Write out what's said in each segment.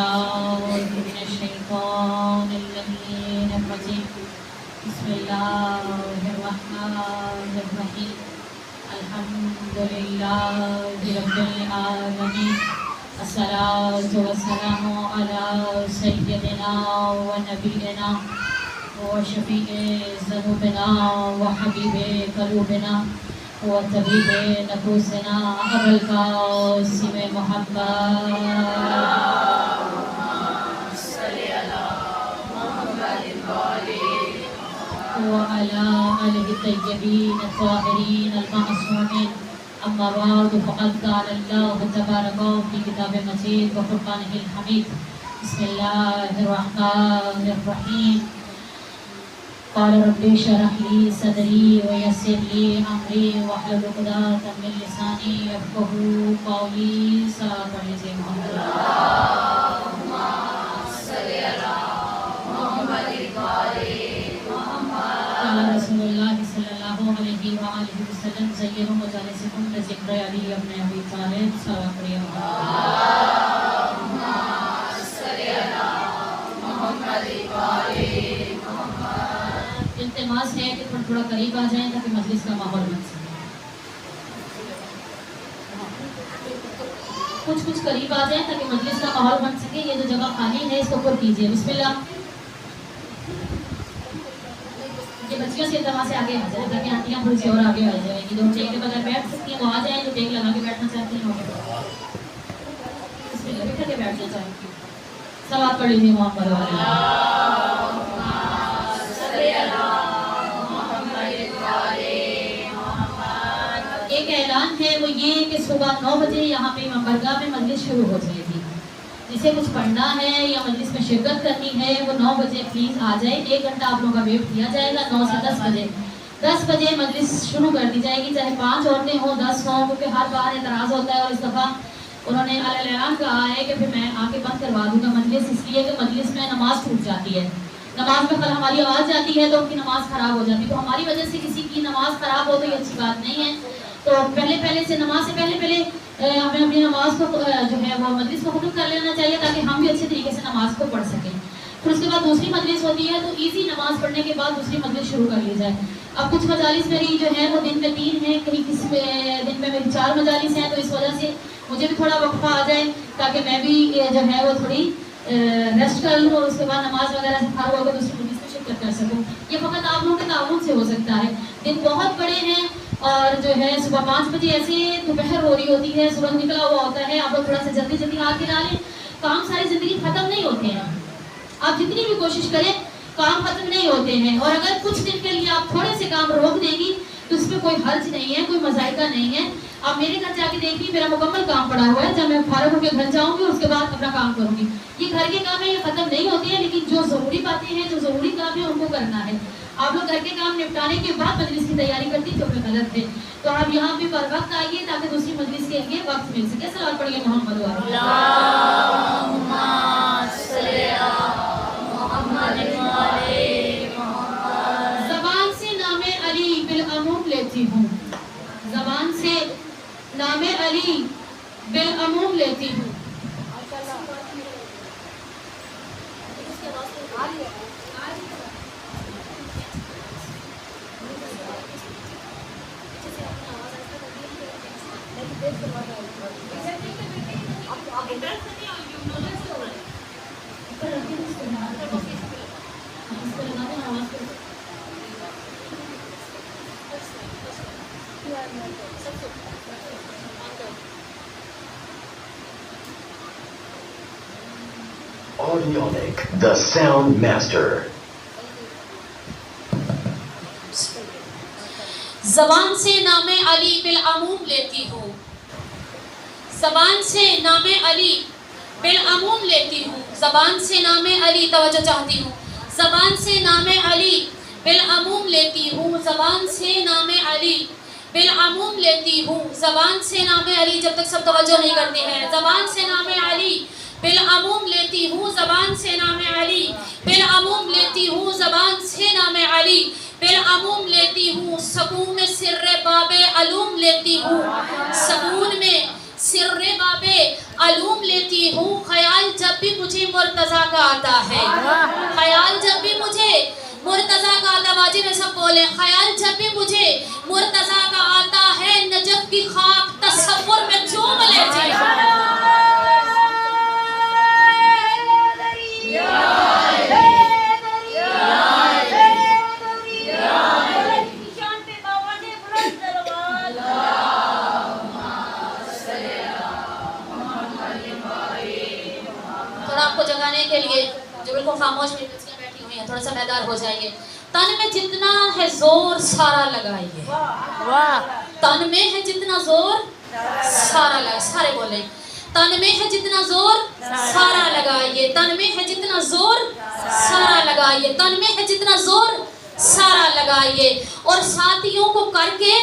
بالله من الشيطان اللعين الرجيم بسم الله الرحمن الرحيم الحمد لله رب العالمين الصلاة والسلام على سيدنا ونبينا وشفيع ذنوبنا وحبيب قلوبنا وطبيب نفوسنا أبا القاسم محمد وعلى آله الطيبين الطاهرين المعصومين أما بعد فقد قال الله تبارك في كتاب مجيد وفرقانه الحميد بسم الله الرحمن الرحيم قال رب اشرح لي صدري ويسر لي أمري واحلل عقدة من لساني يفقهوا قولي صلاة عليه محمد اللهم صل على محمد قال رسول الله صلى الله عليه وآله وسلم زينوا مجالسكم بذكر علي بن أبي طالب صلوات عليه اللهم صل على محمد التماس ہے کہ تھوڑا قریب آ جائیں تاکہ مجلس کا ماحول بن سکے کچھ قریب آ جائیں تاکہ مجلس کا ماحول بن سکے یہ جو جگہ خالی ہے اس کو پر کیجیے بسم اللہ یہ بچیوں سے التماس سے آگے آ جائیں تاکہ آنٹیاں تھوڑی سی اور آگے آ جائیں گی جو ٹیک کے بغیر بیٹھ سکتی ہیں وہ آ جائیں جو ٹیک لگا کے بیٹھنا چاہتی ہیں بسم اللہ بیٹھ کے بیٹھنا چاہیں صلوات پڑھ لیجیے محمد والے ایک اعلان ہے وہ یہ کہ صبح 9 بجے یہاں پہ برگاہ میں مجلس شروع ہو جائے گی جسے کچھ پڑھنا ہے یا مجلس میں شرکت کرنی ہے وہ 9 بجے پلیز آ جائے 1 گھنٹہ آپ لوگوں کا ویٹ کیا جائے گا 9 سے 10 بجے 10 بجے مجلس شروع کر دی جائے گی چاہے 5 عورتیں ہوں 10 ہوں کیونکہ ہر بار اعتراض ہوتا ہے اور اس دفعہ انہوں نے اعلان کہا ہے کہ پھر میں آ کے بند کروا دوں گا مجلس اس لیے کہ مجلس میں نماز ٹوٹ جاتی ہے نماز میں پھر ہماری آواز جاتی ہے تو ان کی نماز خراب ہو جاتی ہے تو ہماری وجہ سے کسی کی نماز خراب ہو تو یہ اچھی بات نہیں ہے تو پہلے سے نماز سے پہلے ہمیں اپنی نماز کو جو ہے وہ مجلس کو ختم کر لینا چاہیے تاکہ ہم بھی اچھے طریقے سے نماز کو پڑھ سکیں پھر اس کے بعد دوسری مجلس ہوتی ہے تو ایزی نماز پڑھنے کے بعد دوسری مجلس شروع کر لی جائے اب کچھ مجالس میری جو ہے وہ دن میں 3 ہیں کہیں کسی دن میں میری 4 مجالس ہیں تو اس وجہ سے مجھے بھی تھوڑا وقفہ آ جائے تاکہ میں بھی جو ہے وہ تھوڑی ریسٹ کر لوں اور اس کے بعد نماز وغیرہ سے فارغ ہو کر دوسری مجلس میں شرکت کر سکوں یہ فقط آپ لوگوں کے تعاون سے ہو سکتا ہے دن بہت بڑے ہیں اور جو ہے صبح 5 بجے ایسے دوپہر ہو رہی ہوتی ہے سورج نکلا ہوا ہوتا ہے آپ لوگ تھوڑا سا جلدی ہاتھ ہلا لیں کام ساری زندگی ختم نہیں ہوتے ہیں آپ جتنی بھی کوشش کریں کام ختم نہیں ہوتے ہیں اور اگر کچھ دن کے لیے آپ تھوڑے سے کام روک دیں گی تو اس میں کوئی حرج نہیں ہے کوئی مذائقہ نہیں ہے آپ میرے گھر جا کے دیکھیے میرا مکمل کام پڑا ہوا ہے جب میں فارغ ہو کے گھر جاؤں گی اس کے بعد اپنا کام کروں گی یہ گھر کے کام ہے یہ ختم نہیں ہوتے ہیں لیکن جو ضروری باتیں ہیں جو ضروری کام ہے ان کو کرنا ہے آپ لوگ گھر کے کام نپٹانے کے بعد مجلس کی تیاری کرتی تو میں غلط ہے تو آپ یہاں پہ پر وقت آئیے تاکہ دوسری مجلس کے لیے وقت مل سکے صلوات پڑھیے محمد زبان سے نام علی بالعموم لیتی ہوں زبان سے نام علی بالعموم لیتی ہوں Audionic, the sound master. زبان سے نام علی بالعموم لیتی ہوں زبان سے نام علی بالعموم لیتی ہوں زبان سے نام علی توجہ چاہتی ہوں زبان سے نام علی بالعموم لیتی ہوں زبان سے نام علی بالعموم لیتی ہوں زبان سے نام علی جب تک سب توجہ نہیں کرتے ہیں زبان سے نام علی بالعموم لیتی ہوں زبان سے نام علی بالعموم لیتی ہوں زبان سے نام علی بالعموم لیتی ہوں سکون میں سر باب علوم لیتی ہوں سکون میں سر بابے علوم لیتی ہوں، خیال جب بھی مجھے مرتضیٰ کا آتا ہے، خیال جب بھی مجھے مرتضیٰ کا آتا، واجب میں سب بولے، خیال جب بھی مجھے مرتضیٰ کا آتا ہے، نجف کی خاک تصور میں چوم لیتی ہوں۔ تھوڑا آپ کو جگانے کے لیے جو بالکل خاموش بیٹھی ہوئی ہیں، تھوڑا سا بیدار ہو جائیے۔ تن میں جتنا ہے زور سارا لگائیے، تن میں ہے جتنا زور سارا لگائیے، سارے بولیں، تن میں ہے جتنا زور سارا لگائیے، تن میں ہے جتنا زور سارا لگائیے، تن میں ہے جتنا زور سارا لگائیے، اور ساتھیوں کو کر کے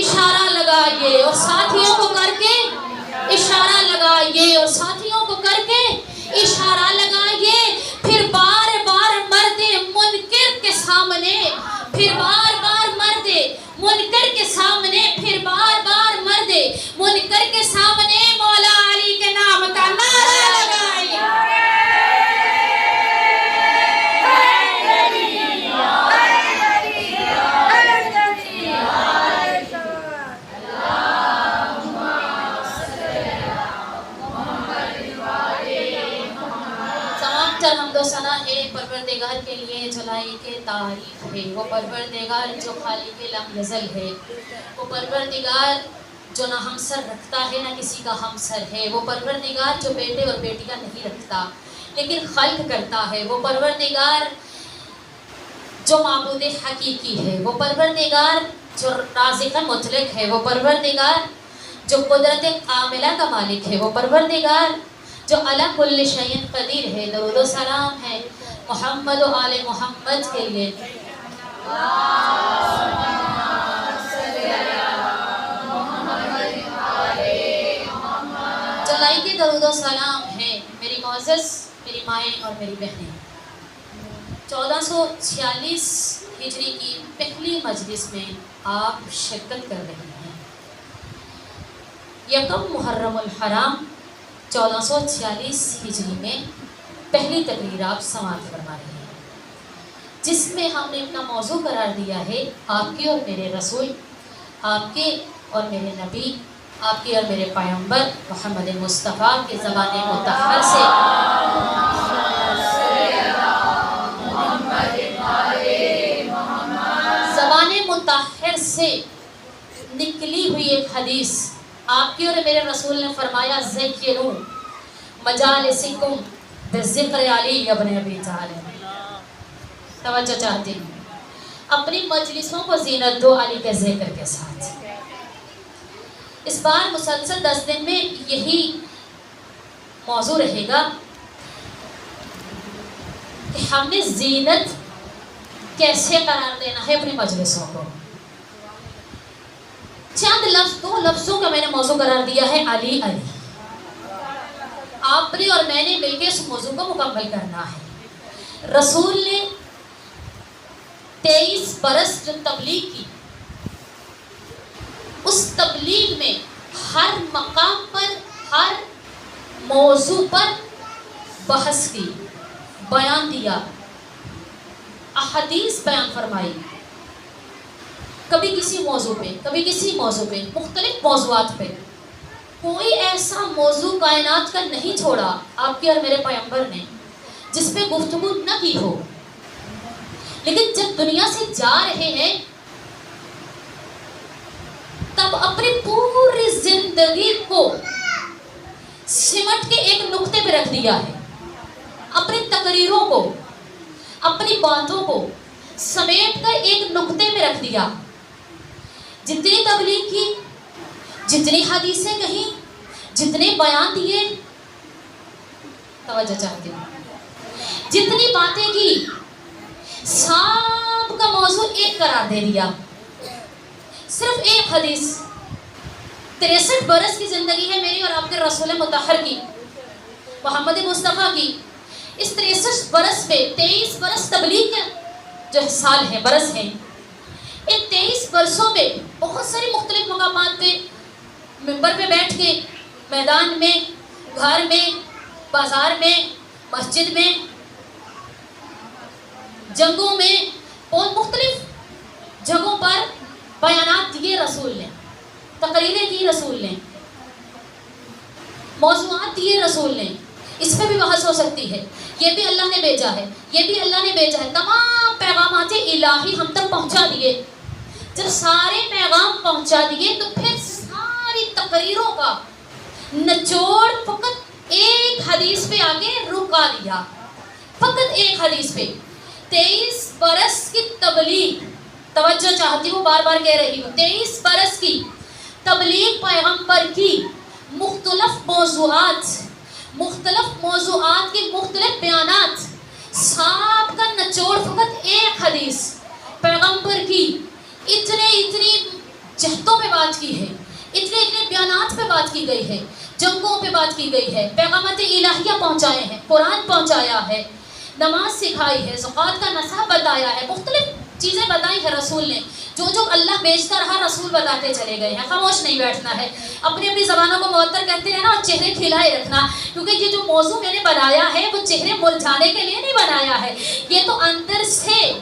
اشارہ لگائیے، اور ساتھیوں کو کر کے اشارہ لگائیے، اور ساتھیوں کو کر کے اشارہ لگائیے، پھر بار بار مرد منکر کے سامنے، پھر بار بار مرد منکر کے سامنے، پھر بار بار مرد منکر کے سامنے مولا علی کے نام کا نعرہ لگائیے۔ حمد و ثنا ہے پروردگار کے لیے جو لائق تعریف ہے، وہ پروردگار جو خالق لم یزل ہے، وہ پروردگار جو نہ ہمسر رکھتا ہے نہ کسی کا ہمسر ہے، وہ پروردگار جو بیٹے اور بیٹی کا نہیں رکھتا لیکن خلق کرتا ہے، وہ پروردگار جو معبود حقیقی ہے، وہ پروردگار جو رازق مطلق ہے، وہ پروردگار جو قدرت کاملہ کا مالک ہے، وہ پروردگار جو علی کل شیء قدیر ہے۔ درود و سلام ہے محمد و آل محمد کے لیے۔ جو لائق درود و سلام ہے میری معزز، میری مائیں اور میری بہنیں، 1446 ہجری کی پہلی مجلس میں آپ شرکت کر رہے ہیں۔ یکم محرم الحرام 1446 ہجری میں پہلی تقریر آپ سماعت فرما رہے ہیں، جس میں ہم نے اپنا موضوع قرار دیا ہے آپ کے اور میرے رسول، آپ کے اور میرے نبی، آپ کے اور میرے پیغمبر محمد مصطفیٰ کی زبان مطہر سے زبان مطہر سے نکلی ہوئی ایک حدیث۔ آپ کے اور میرے رسول نے فرمایا ذکروا مجالسکم بذکر علی ابن ابی طالب۔ توجہ چاہتی ہوں، اپنی مجلسوں کو زینت دو علی کے ذکر کے ساتھ۔ اس بار مسلسل 10 دن میں یہی موضوع رہے گا کہ ہم نے زینت کیسے قرار دینا ہے اپنی مجلسوں کو۔ چند لفظ، 2 لفظوں کا میں نے موضوع قرار دیا ہے، علی علی۔ آپ نے اور میں نے مل کے اس موضوع کو مکمل کرنا ہے۔ رسول نے 23 برس جو تبلیغ کی، اس تبلیغ میں ہر مقام پر، ہر موضوع پر بحث کی، بیان دیا، احادیث بیان فرمائی، کبھی کسی موضوع پہ، کبھی کسی موضوع پہ، مختلف موضوعات پہ۔ کوئی ایسا موضوع کائنات کا نہیں چھوڑا آپ کے اور میرے پیغمبر نے جس پہ گفتگو نہ کی ہو۔ لیکن جب دنیا سے جا رہے ہیں تب اپنی پوری زندگی کو سمٹ کے ایک نقطے پہ رکھ دیا ہے، اپنی تقریروں کو، اپنی باتوں کو سمیٹ کر ایک نقطے پہ رکھ دیا۔ جتنی تبلیغ کی، جتنی حدیثیں کہیں، جتنے بیان دیے، توجہ چاہتی ہوں، جتنی باتیں کی، سب کا موضوع ایک قرار دے دیا، صرف ایک حدیث۔ 63 برس کی زندگی ہے میری اور آپ کے رسول مطہر کی، محمد مصطفیٰ کی۔ اس 63 برس پہ 23 برس تبلیغ کے جو سال ہیں، برس ہیں، ان 23 برسوں میں بہت ساری مختلف مقامات پہ منبر پہ بیٹھ کے میدان میں، گھر میں، بازار میں، مسجد میں، جنگوں میں، اور مختلف جگہوں پر بیانات دیے رسول نے، تقریریں کی رسول نے، موضوعات دیے رسول نے. اس پہ بھی بحث ہو سکتی ہے. یہ بھی اللہ نے بھیجا ہے، یہ بھی اللہ نے بھیجا ہے. تمام پیغامات الہی ہم تک پہنچا دیے. جب سارے پیغام پہنچا دیے تو پھر ساری تقریروں کا نچوڑ فقط ایک حدیث پہ آگے رکا دیا. فقط ایک حدیث پہ 23 برس کی تبلیغ. توجہ چاہتی ہوں، بار بار کہہ رہی ہوں، 23 برس کی تبلیغ پیغمبر کی، مختلف موضوعات کے مختلف بیانات، سب کا نچوڑ فقط ایک حدیث پیغمبر کی. اتنی جہتوں پہ بات کی ہے، اتنے بیانات پہ بات کی گئی ہے، جنگوں پہ بات کی گئی ہے، پیغامات الہیہ پہنچائے ہیں، قرآن پہنچایا ہے، نماز سکھائی ہے، زکوٰۃ کا نصاب بتایا ہے، مختلف چیزیں بتائی ہیں رسول نے. جو اللہ بیچتا رہا رسول بتاتے چلے گئے ہیں. خاموش نہیں بیٹھنا ہے. اپنی زبانوں کو معطر کہتے ہیں نا، چہرے کھلائے رکھنا، کیونکہ یہ جو موضوع میں نے بنایا ہے وہ چہرے مرجھانے کے لیے نہیں بنایا ہے. یہ تو اندر سے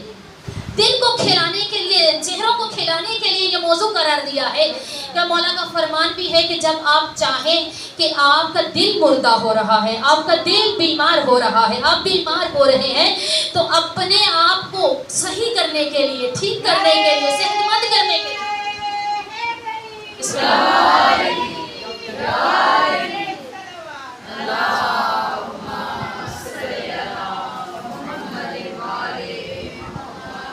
دل کو کھلانے کے لیے، چہروں کو کھلانے کے لیے یہ موضوع قرار دیا ہے. کہ مولا کا فرمان بھی ہے کہ جب آپ چاہیں کہ آپ کا دل مردہ ہو رہا ہے، آپ کا دل بیمار ہو رہا ہے، آپ بیمار ہو رہے ہیں، تو اپنے آپ کو صحیح کرنے کے لیے، ٹھیک کرنے کے لیے، صحت مند کرنے کے لیے بسم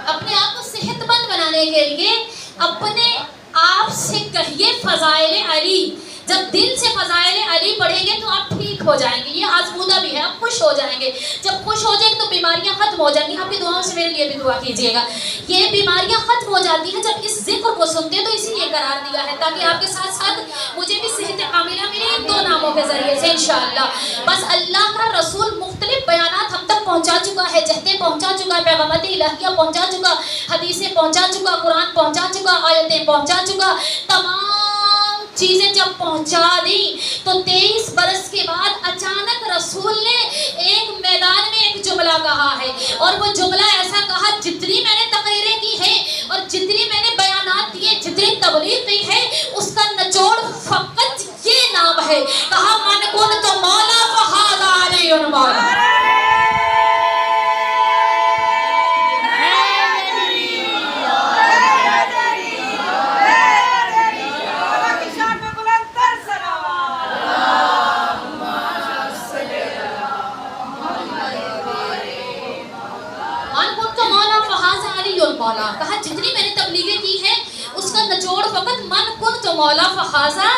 اپنے آپ کو صحت مند بنانے کے لیے اپنے آپ سے کہیے فضائل علی. جب دل سے فضائل علی پڑھیں گے تو آپ ٹھیک ہو جائیں گے. یہ آزمودہ بھی ہے، آپ خوش ہو جائیں گے. جب خوش ہو جائیں گے تو بیماریاں ختم ہو جائیں گی. آپ کی دعاؤں سے میرے لیے بھی دعا کیجیے گا. یہ بیماریاں ختم ہو جاتی ہیں جب اس ذکر کو سنتے ہیں، تو اسی لیے قرار دیا ہے تاکہ آپ کے ساتھ ساتھ مجھے بھی صحت کاملہ ملے ان 2 ناموں کے ذریعے سے انشاءاللہ. بس اللہ کا رسول مختلف بیانات ہم تک پہنچا چکا ہے، جہتیں پہنچا چکا ہے، پیغامات الہیہ پہنچا چکا، حدیثیں پہنچا چکا، قرآن پہنچا چکا، آیتیں پہنچا چکا. تمام چیزیں جب پہنچا دی تو 23 برس کے بعد اچانک رسول نے ایک میدان میں ایک جملہ کہا ہے. اور وہ جملہ ایسا کہا، جتنی میں نے تقریریں کی ہے اور جتنی میں نے بیانات دیے، جتنی تبلیغ کی ہے، اس کا نچوڑ فقط یہ نام ہے. کہا من کن تو مولا فہذا علی مولا. مولا کہا جتنی میں نے تبلیغیں کی ہیں اس کا نچوڑ فقط من کن تو مولا فخازا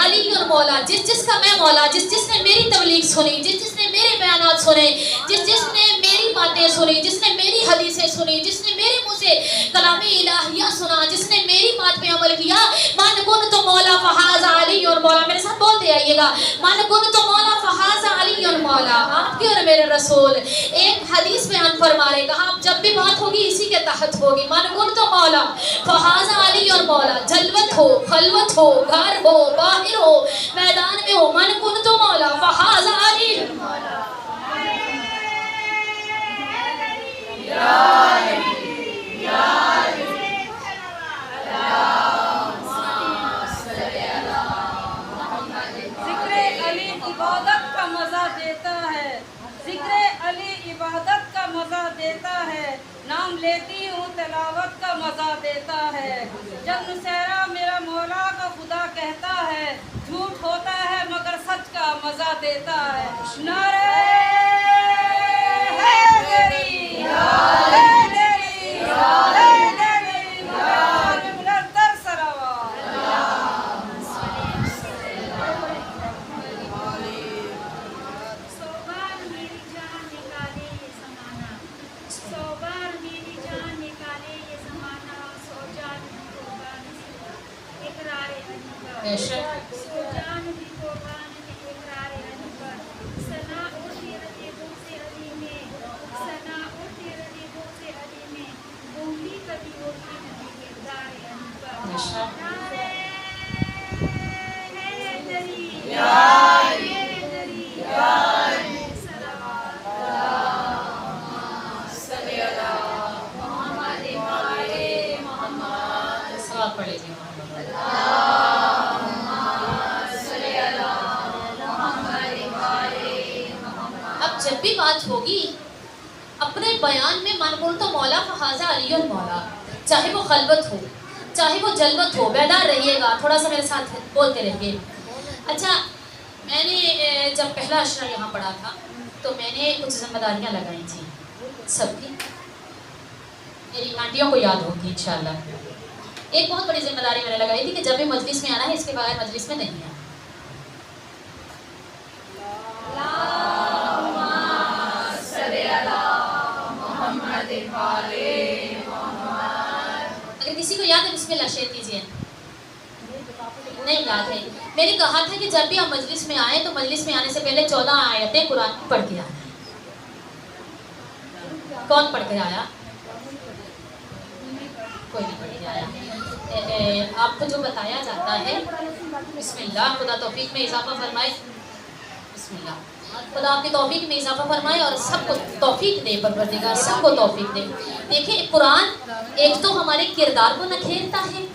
علی اور مولا. جس کا میں مولا، جس نے میری تبلیغ سنی، جس نے میرے بیانات سنے، جس نے میری باتیں سنی، جس نے میری حدیثیں سنی، جس نے میرے منہ سے کلام الہیہ سنا، جس نے میری بات پہ عمل کیا، من کن تو مولا فخازا علی اور مولا. میرے ساتھ بولتے آئیے گا، من کن تو مولا فخازا علی اور مولا. آپ کے اور میرے رسول ایک حدیث بیان فرما رہے، کہا اب جب بھی بات ہوگی اسی کے تحت ہوگی. من کن تو مولا فخازا علی اور مولا. جلوت ہو، خلوت ہو، گھر ہو، باہر ہو، میدان میں ہو، من کن تو مولا فخازا علی اور مولا. عبادت کا مزہ دیتا ہے، ذکر علی عبادت کا مزہ دیتا ہے. نام لیتی ہوں تلاوت کا مزہ دیتا ہے. جب نصیرہ میرا مولا کا خدا کہتا ہے، جھوٹ ہوتا ہے مگر سچ کا مزہ دیتا ہے. نعرہ حیدری، حیدری، حیدری، بلندتر سلوات. Yeah. بھی بات ہوگی اپنے بیان میں من قلت مولا فہذا علی المولا، چاہے وہ خلوت ہو چاہے وہ جلوت ہو، بیدار رہیے گا، تھوڑا سا میرے ساتھ بولتے رہیے۔ اچھا، میں نے جب پہلا اشرا یہاں پڑھا تھا تو میں نے کچھ ذمہ داریاں لگائی تھیں سب کی، میری آنٹیوں کو یاد ہوگی انشاءاللہ۔ ایک بہت بڑی ذمہ داری میں نے لگائی تھی کہ جب بھی مجلس میں آنا ہے اس کے بغیر مجلس میں نہیں آنا۔ اگر کسی کو یاد ہے بسم اللہ شیئر کیجیے۔ نہیں یاد ہے، میں نے کہا تھا کہ جب بھی ہم مجلس میں آئیں تو مجلس میں آنے سے پہلے 14 آیتیں قرآن کی پڑھ کے آنا ہے۔ کون پڑھ کے آیا؟ کوئی نہیں پڑھ کے آیا۔ آپ کو جو بتایا جاتا ہے، بسم اللہ، خدا توفیق میں اضافہ فرمائے، بسم اللہ، خدا آپ کی توفیق میں اضافہ فرمائے اور سب کو توفیق دے، پروردگار سب کو توفیق دے۔ دیکھیں قرآن ایک تو ہمارے کردار کو نکھیرتا ہے،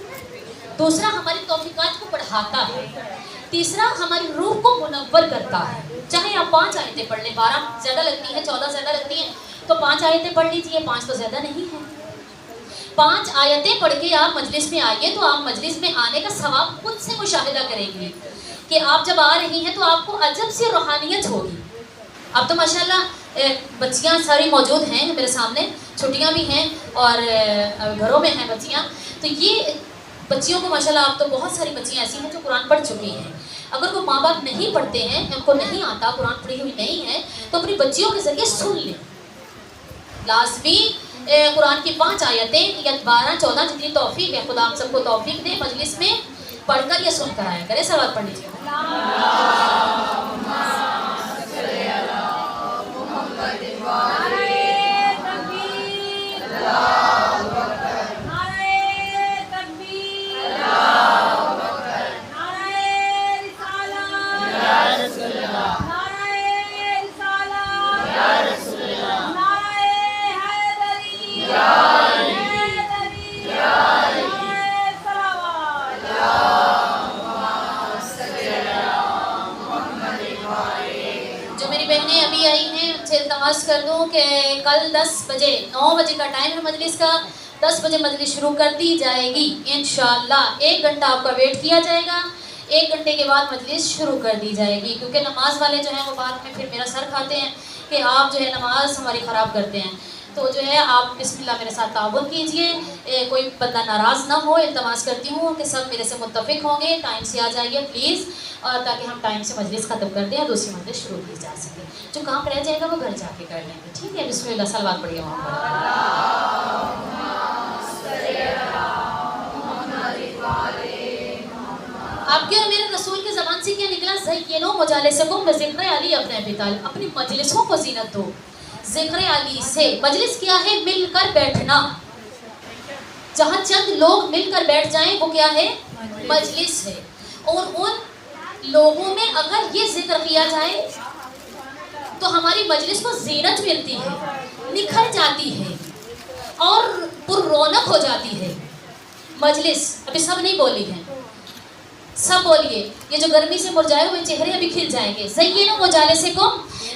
دوسرا ہماری توفیقات کو بڑھاتا ہے، تیسرا ہماری روح کو منور کرتا ہے۔ چاہے آپ 5 آیتیں پڑھ لیں، 12 زیادہ لگتی ہے، 14 زیادہ لگتی ہیں تو 5 آیتیں پڑھ لیجیے، 5 تو زیادہ نہیں ہے۔ 5 آیتیں پڑھ کے آپ مجلس میں آئیے تو آپ مجلس میں آنے کا ثواب خود سے مشاہدہ کریں گے کہ آپ جب آ رہی ہیں تو آپ کو عجب سی روحانیت ہوگی۔ اب تو ماشاءاللہ بچیاں ساری موجود ہیں میرے سامنے، چھٹیاں بھی ہیں اور گھروں میں ہیں بچیاں، تو یہ بچیوں کو ماشاءاللہ اب تو بہت ساری بچیاں ایسی ہیں جو قرآن پڑھ چکی ہیں۔ اگر کوئی ماں باپ نہیں پڑھتے ہیں، ان کو نہیں آتا، قرآن پڑھی ہوئی نہیں ہے، تو اپنی بچیوں کے ذریعے سن لیں۔ لازمی قرآن کی 5 آیتیں یا 12 14 جتنی توفیق ہے، خدا ہم سب کو توفیق دے، مجلس میں پڑھ کر یا سن کر آیا کرے۔ سوال پڑھ لیجیے۔ التماس کر دوں کہ کل 10 بجے 9 بجے کا ٹائم ہے مجلس کا، 10 بجے مجلس شروع کر دی جائے گی انشاءاللہ۔ 1 گھنٹہ آپ کا ویٹ کیا جائے گا، 1 گھنٹے کے بعد مجلس شروع کر دی جائے گی، کیونکہ نماز والے جو ہیں وہ بعد میں پھر میرا سر کھاتے ہیں کہ آپ جو ہے نماز ہماری خراب کرتے ہیں۔ تو جو ہے آپ بسم اللہ میرے ساتھ تعاون کیجئے، کوئی بندہ ناراض نہ ہو۔ التماس کرتی ہوں کہ سب میرے سے متفق ہوں گے، ٹائم سے آ جائیے پلیز، اور تاکہ ہم ٹائم سے مجلس ختم کر دیں اور دوسری مجلس شروع کی جا سکے۔ جو کام رہ جائے گا وہ گھر جا کے کر لیں گے، ٹھیک ہے؟ بسم اللہ، صلوات پڑھیے وہاں پر۔ آپ کے اور میرے رسول کے زبان سے کیا نکلا؟ زینو مجالسکم بذکر علی ابن ابی طالب، اپنی مجلسوں کو زینت دو ذکر علی سے۔ مجلس کیا ہے؟ مل کر بیٹھنا، جہاں چند لوگ مل کر بیٹھ جائیں وہ کیا ہے؟ مجلس ہے۔ اور ان لوگوں میں اگر یہ ذکر کیا جائے تو ہماری مجلس کو زینت ملتی ہے، نکھر جاتی ہے اور پر رونق ہو جاتی ہے مجلس۔ ابھی سب نہیں بولی ہیں، سب بولیے، یہ جو گرمی سے مرجھائے ہوئے چہرے ابھی کھل جائیں گے۔ زینو مجالسکم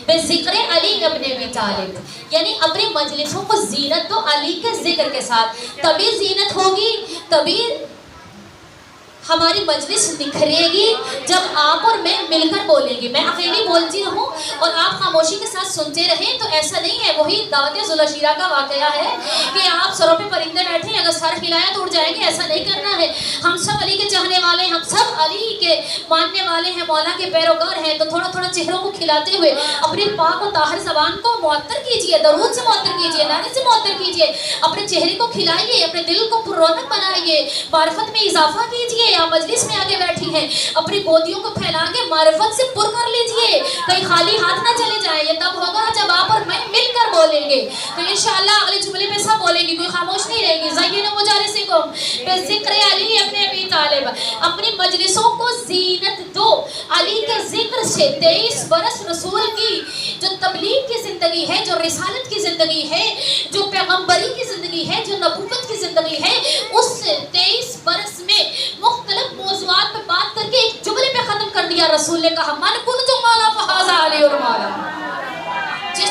بذکر علی ابن ابی طالب، یعنی اپنی مجلسوں کو زینت دو علی کے ذکر کے ساتھ، تبھی زینت ہوگی، تبھی ہماری مجلس نکھرے گی جب آپ اور میں مل کر بولیں گے۔ میں اکیلی بولتی رہوں اور آپ خاموشی کے ساتھ سنتے رہیں تو ایسا نہیں ہے۔ وہی دعوت ذوالعشیرہ کا واقعہ ہے کہ آپ سروں پہ پرندے بیٹھے، اگر سر ہلایا تو اڑ جائیں گے، ایسا نہیں کرنا ہے۔ ہم سب علی کے چاہنے والے ہیں، ہم سب علی کے ماننے والے ہیں، مولا کے پیروکار ہیں، تو تھوڑا تھوڑا چہروں کو کھلاتے ہوئے اپنی پاک و طاہر زبان کو معطر کیجئے، درود سے معطر کیجئے، نعرے سے معطر کیجئے، اپنے چہرے کو کھلائیے، اپنے دل کو پر رونق بنائیے، معرفت میں اضافہ کیجئے۔ آپ مجلس میں آگے بیٹھی ہیں، اپنی گودیوں کو پھیلا کے معرفت سے پر کر لیجئے، کہیں خالی ہاتھ نہ چلے جائیں۔ یہ تب ہوگا جب آپ اور میں مل کر بولیں گے، تو انشاءاللہ اگلے جملے میں سب بولیں گے، کوئی خاموش نہیں رہے گی۔ زینو مجالسکم بذکر علی ابن ابی طالب، اپنی مجلسوں کو زینت دو علی کے ذکر سے۔ 23 برس رسول کی جو تبلیغ کی زندگی ہے، جو رسالت کی زندگی ہے، جو پیغمبری کی زندگی ہے، جو نبوت کی زندگی ہے، اس 23 برس میں مختلف موضوعات پہ بات کر کے ایک جملے پہ ختم کر دیا۔ رسول نے کہا من کنت مولا فہذا علی المولا، جس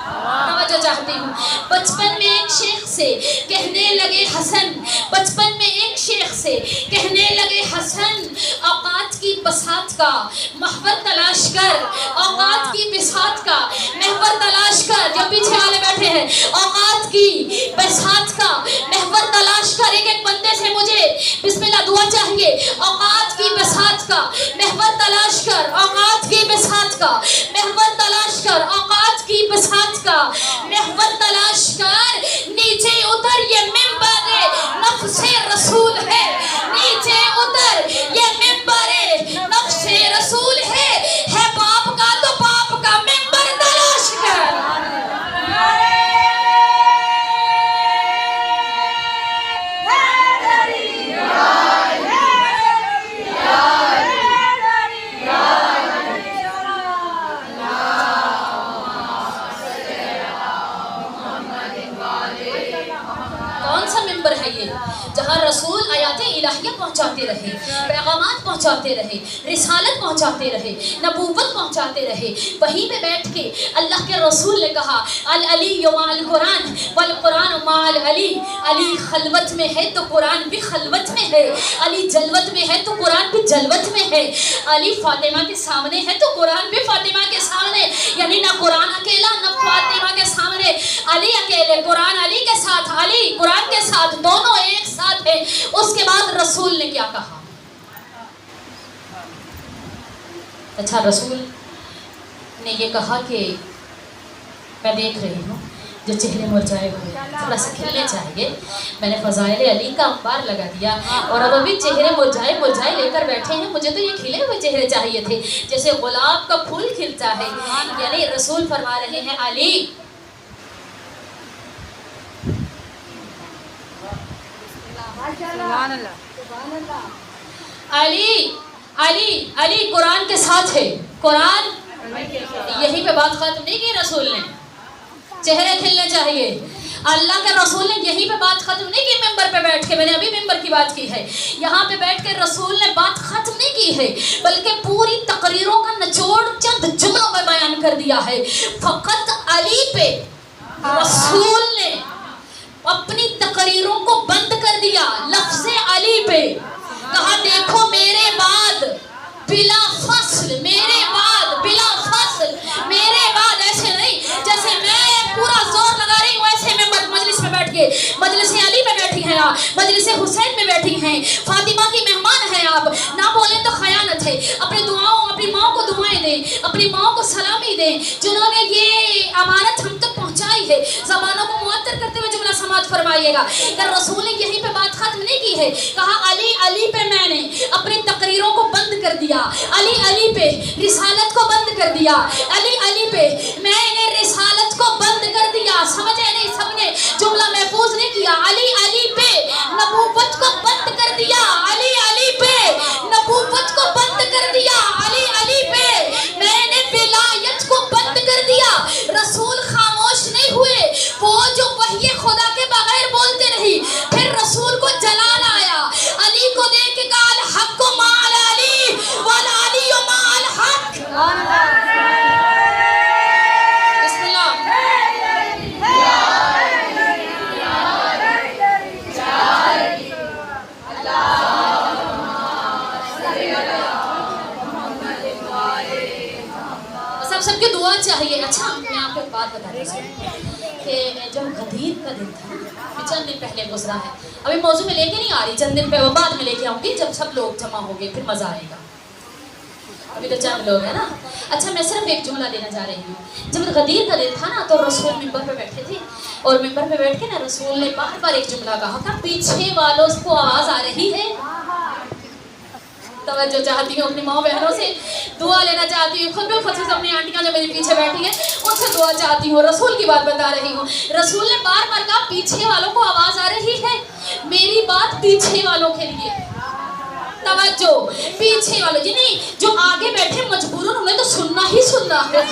توجہ چاہتی ہوں. بچپن میں ایک شیخ سے کہنے لگے حسن، بچپن میں ایک شیخ سے کہنے لگے حسن، اوقات کی بساط کا محور تلاش کر، اوقات کی بساط کا محور تلاش کر. جو پیچھے والے بیٹھے ہیں، اوقات کی بساط کا محور تلاش کر. ایک ایک بندے سے مجھے بسم اللہ دعا چاہیے. اوقات کی بساط کا محور تلاش کر، اوقات کی بساط کا محور تلاش کر، اوقات کی بساط کا محور تلاش کر. نیچے اتر، یہ منبر نفس رسول ہے. نیچے اتر، یہ منبر نفس رسول ہے باپ کا تو باپ کا منبر تلاش کر. جہاں رسول آیات الہیہ پہنچاتے رہے، پیغامات پہنچاتے رہے، رسالت پہنچاتے رہے، نبوت پہنچاتے رہے، وہیں پہ بیٹھ کے اللہ کے رسول نے کہا العلی مع القرآن والقرآن مع العلی. علی خلوت میں ہے تو قرآن بھی خلوت میں ہے، علی جلوت میں ہے تو قرآن بھی جلوت میں ہے، علی فاطمہ کے سامنے ہے تو قرآن بھی فاطمہ کے سامنے. یعنی نہ قرآن اکیلا نہ فاطمہ کے سامنے، علی اکیلے، قرآن علی کے ساتھ، علی قرآن کے ساتھ، دونوں ایک ساتھ ہیں. اس کے بعد رسول نے کیا کہا؟ اچھا، رسول نے یہ کہا کہ میں دیکھ رہی ہوں جو چہرے مرجھائے ہوئے تھوڑا سا کھلنے چاہیے. میں نے فضائل علی کا انبار لگا دیا اور اب ابھی چہرے مرجھائے لے کر بیٹھے ہیں. مجھے تو یہ کھلے ہوئے چہرے چاہیے تھے جیسے گلاب کا پھول کھلتا ہے. یعنی رسول فرما رہے ہیں علی علی علی علی قرآن کے ساتھ ہے. قرآن یہیں پہ بات ختم نہیں کی رسول نے. چہرے کھلنے چاہیے. اللہ کے رسول نے یہیں پہ بات ختم نہیں کی ممبر پہ بیٹھ کے. میں نے ابھی ممبر کی بات کی ہے. یہاں پہ بیٹھ کے رسول نے بات ختم نہیں کی ہے بلکہ پوری تقریروں کا نچوڑ چند جملوں میں بیان کر دیا ہے. فقط علی پہ رسول نے اپنی تقریروں کو بند کر دیا. لفظ علی پہ کہا دیکھو میرے بعد بلا فصل، میرے بعد بلا فصل، میرے بعد ایسے نہیں جیسے میں پورا زور لگا رہی ہوں ایسے میں مجلس میں بیٹھ کے، مجلس علی میں بیٹھی ہیں آپ، مجلس حسین میں بیٹھی ہیں، فاطمہ کی مہمان ہیں آپ. نہ بولیں تو خیانت ہے. اپنی دعاؤں، اپنی ماں کو دعائیں دیں، اپنی ماں کو سلامی دیں جنہوں نے یہ امانت ہم تک پہنچائی ہے. زبانوں کو معطر کرتے ہوئے جملہ سماعت فرمائیے گا کہ رسول نے یہیں پہ بات ختم نہیں کی ہے. کہا علی علی پہ میں نے اپنی تقریروں کو بند کر دیا، علی علی پہ رسالت کو بند کر دیا، علی علی پہ میں نے رسالت کو بند کر دیا. سمجھے نہیں؟ سب نے جملہ محفوظ نہیں کیا. علی علی پہ نبوت کو بند کر دیا، علی علی پہ نبوت کو بند کر دیا، علی علی پہ میں نے ولایت کو بند کر دیا. رسول خاموش نہیں ہوئے. وہ جو وحی خدا کے بغیر بولتے نہیں، پھر رسول کو جلال آیا. علی کو دیکھ کے کہا الحق مع العلی والعلی مع الحق. بسم اللہ. سب کی دعا چاہیے. اچھا میں آپ کو ایک بات بتاتی ہوں کہ جب غدیر کا دن تھا چند دن پہلے گزرا ہے. ابھی موضوع میں لے کے نہیں آ رہی، چند دن پہ بعد میں لے کے آؤں گی جب سب لوگ جمع ہوں گے پھر مزہ آئے گا. ابھی تو چند لوگ ہیں نا. اچھا میں صرف ایک جملہ دینا چاہ رہی ہوں. جب غدیر کا دن تھا نا تو رسول ممبر پہ بیٹھے تھے اور ممبر پہ بیٹھ کے نا رسول نے بار بار ایک جملہ کہا تھا پیچھے والوں کو آواز آ رہی ہے. توجہ چاہتی ہوں اپنی ماں بہنوں سے دعا لینا چاہتی ہوں. خود بھی خصوصاً اپنی آنٹیاں جو میرے پیچھے بیٹھی ہیں ان سے دعا چاہتی ہوں. رسول کی بات بتا رہی ہوں. رسول نے بار بار کہا پیچھے والوں کو آواز آ رہی ہے. میری بات پیچھے والوں کے لیے. توجہ، پیچھے والوں یعنی جو آگے بیٹھے مجبوراً انہیں تو سننا ہی سننا ہے.